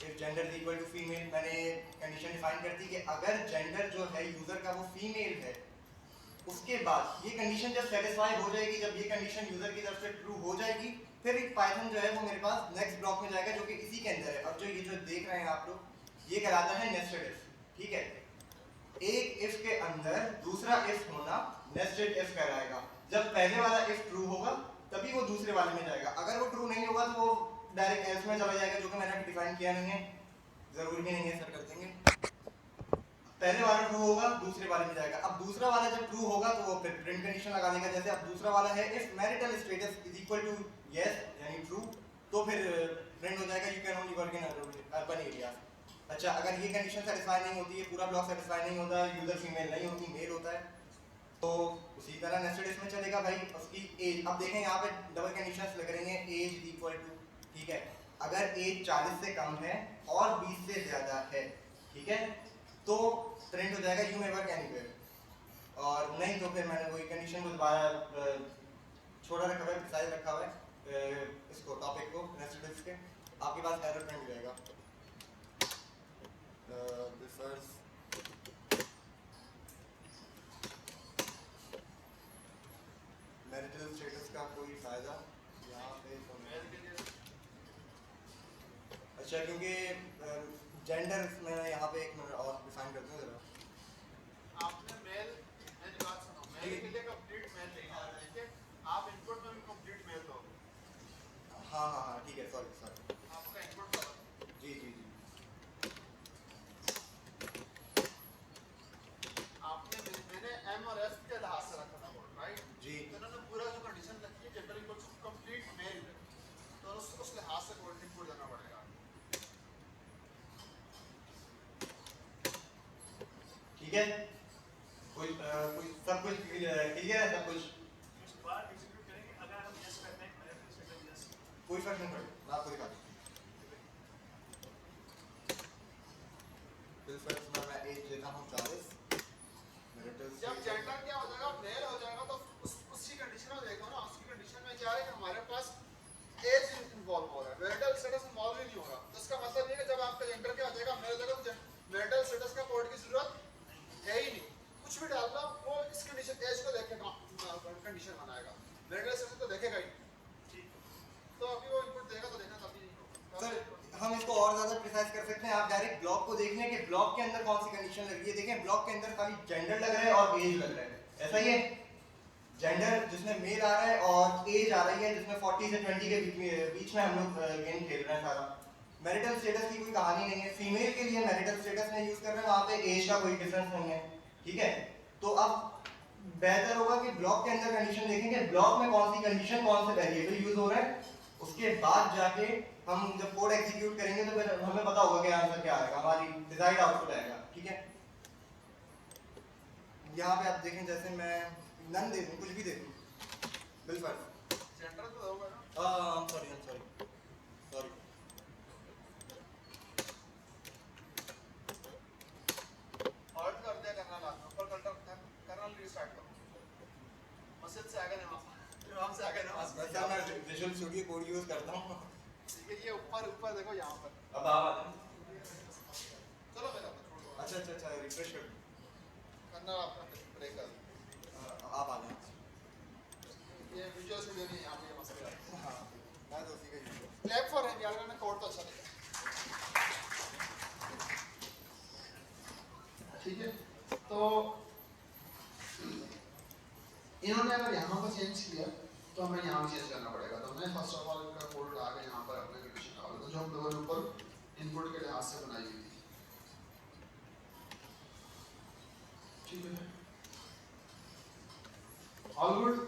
if gender is equal to female, मैंने कंडीशन डिफाइन कर दी कि अगर जेंडर जो है यूजर का वो फीमेल है, उसके बाद ये कंडीशन जब सेटिस्फाई हो जाएगी, जब ये कंडीशन यूजर की तरफ से ट्रू हो जाएगी, फिर एक पाइथन जो है वो मेरे पास नेक्स्ट ब्लॉक में जाएगा जो कि इसी के अंदर है। अब जो ये जो देख रहे हैं आप लोग, ये कहलाता है नेस्टेड इफ, ठीक है। एक इफ के अंदर दूसरा इफ होना नेस्टेड इफ कहलाएगा। जब पहले वाला इफ ट्रू होगा तभी वो दूसरे वाले में जाएगा, अगर वो ट्रू नहीं होगा तो वो डायरेक्ट एल्स में चला जाएगा, जो कि मैंने अभी डिफाइन किया नहीं है, जरूरी भी नहीं है, सर कर देंगे। पहले वाला ट्रू होगा दूसरे वाले में जाएगा। अब दूसरा वाला जब ट्रू होगा तो वो फिर प्रिंट कंडीशन लगा देगा। जैसे अब दूसरा वाला है if marital status is equal to yes यानी ट्रू, तो फिर प्रिंट हो जाएगा you can only work in urban area. अच्छा अगर ये कंडीशन सेटिस्फाई नहीं होती है, पूरा ब्लॉक सेटिस्फाई नहीं होता, यूजर फीमेल नहीं होती मेल होता है, तो उसी तरह नेस्टेड इफ में चलेगा भाई उसकी एज। अब देखें यहाँ पे डबल कंडीशंस लग रही हैं, एज इज इक्वल टू, ठीक है। अगर एज 40 से कम है और 20 से ज्यादा है, ठीक है, तो प्रिंट हो जाएगा यू मे वर्क एनीवेयर, और नहीं तो फिर मैंने वही कंडीशन को दोबारा छोटा रखा हुआ है, प्रिसाइज रखा हुआ है इसको टॉपिक को नेस्टेड इफ के, आपके पास एरर प्रिंट हो जाएगा। प्रिफर्स मैरिटल स्टेटस का कोई फायदा यहाँ पे अच्छा, क्योंकि जेंडर मैं यहाँ पे एक मिनट और डिफाइन करता हूँ जरा। आपने मेल, मेरी बात सुनो, मेल के लिए कंप्लीट मेल लिखा है, ठीक है? आप इनपुट में भी कंप्लीट मेल दो। हाँ हाँ हाँ ठीक है, सॉरी। आपका इनपुट दो। जी जी जी। आपने मैंने एम और एफ के लिहाज से रखा था बोर्ड, राइट? जी। तो इन्होंने पूरा जो कंडीशन रखी है gender equal to complete male, तो उस लिहाज से कोड इनपुट देना पड़ेगा। ठीक है, कोई सब कुछ क्लियर है सब कुछ? कोई फर्क नहीं पड़ेगा, आपको दिखा दूँ। मैं एज देता हूँ 40। जब जेंडर क्या हो जाएगा, मेल हो जाएगा, तो उसी कंडीशन में देखो ना, उसकी कंडीशन में क्या है कि हमारे पास एज इन्वॉल्व हो रहा है, मैरिटल स्टेटस इन्वॉल्व ही नहीं होगा। तो इसका मतलब ये है कि जब आपका जेंडर क्या हो जाएगा, मेल हो जाएगा, तो मैरिटल स्टेटस का कोड की जरूरत है ही नहीं। कुछ भी डालना वो इस कंडीशन एज को देखेगा, कंडीशन बनाएगा, मैरिटल स्टेटस को देखेगा ही। तो अभी वो इनपुट देगा तो देखना तभी नहीं होगा। सर हम इसको और ज्यादा प्रिसाइज कर सकते हैं। आप डायरेक्ट ब्लॉक को देख लें कि ब्लॉक के अंदर कौन सी कंडीशन लग रही है। देखें ब्लॉक के अंदर खाली जेंडर लग रहा है और एज लग रहा है, ऐसा ही है। जेंडर जिसमें मेल आ रहा है और एज आ रही है जिसमें 40 से 20 के बीच में हम लोग गेम खेल रहे हैं सारा। मैरिटल स्टेटस की कोई कहानी नहीं है। फीमेल के लिए मैरिटल स्टेटस में यूज कर रहे हैं, वहाँ पे एज का कोई डिफरेंस नहीं है, ठीक है? तो अब बेहतर होगा कि ब्लॉक के अंदर कंडीशन देखेंगे, ब्लॉक में कौन सी कंडीशन, कौन से वेरिएबल यूज हो रहे हैं, उसके बाद जाके हम जब कोड एग्जीक्यूट करेंगे तो फिर हमें पता होगा कि आंसर क्या आएगा, हमारी डिजायर्ड आउटपुट आएगा, ठीक है? यहाँ पे आप देखें, जैसे मैं नन दे दूँ, कुछ भी दे दूँ, बिल्कुल जेंडर तो होगा ना। सॉरी हॉल्ट कर दिया कर्नल, आपने ऊपर कर्नल रीस्टार्ट करो, मस्जिद से आगे नमाज, इमाम से आगे नमाज। वैसे मैं विजुअल स्टूडियो कोड यूज करता हूँ। ठीक है, ये ऊपर देखो यहाँ पर। अब आप आ जाओ। चलो मेरा छोड़ो। अच्छा रिफ्रेश कर दूँ। कर्नल आपका ब्रेक कर दो। आप आ जाओ। ये विजुअल स्टूडियो नहीं, यहाँ पे ये मसला है। हाँ मैं तो उसी का यूज करता क्लैप फॉर हिम यार, मैंने कोड तो अच्छा लिखा। ठीक है, तो इन्होंने अगर यहाँ पर चेंज किया तो हमें यहाँ भी चेंज करना पड़ेगा। तो हमने फर्स्ट ऑफ ऑल इनका कोड ला के यहाँ पर अपने कंडीशन डाल दो जो हम लोगों ने ऊपर इनपुट के लिहाज से बनाई हुई थी। ठीक है, ऑल गुड।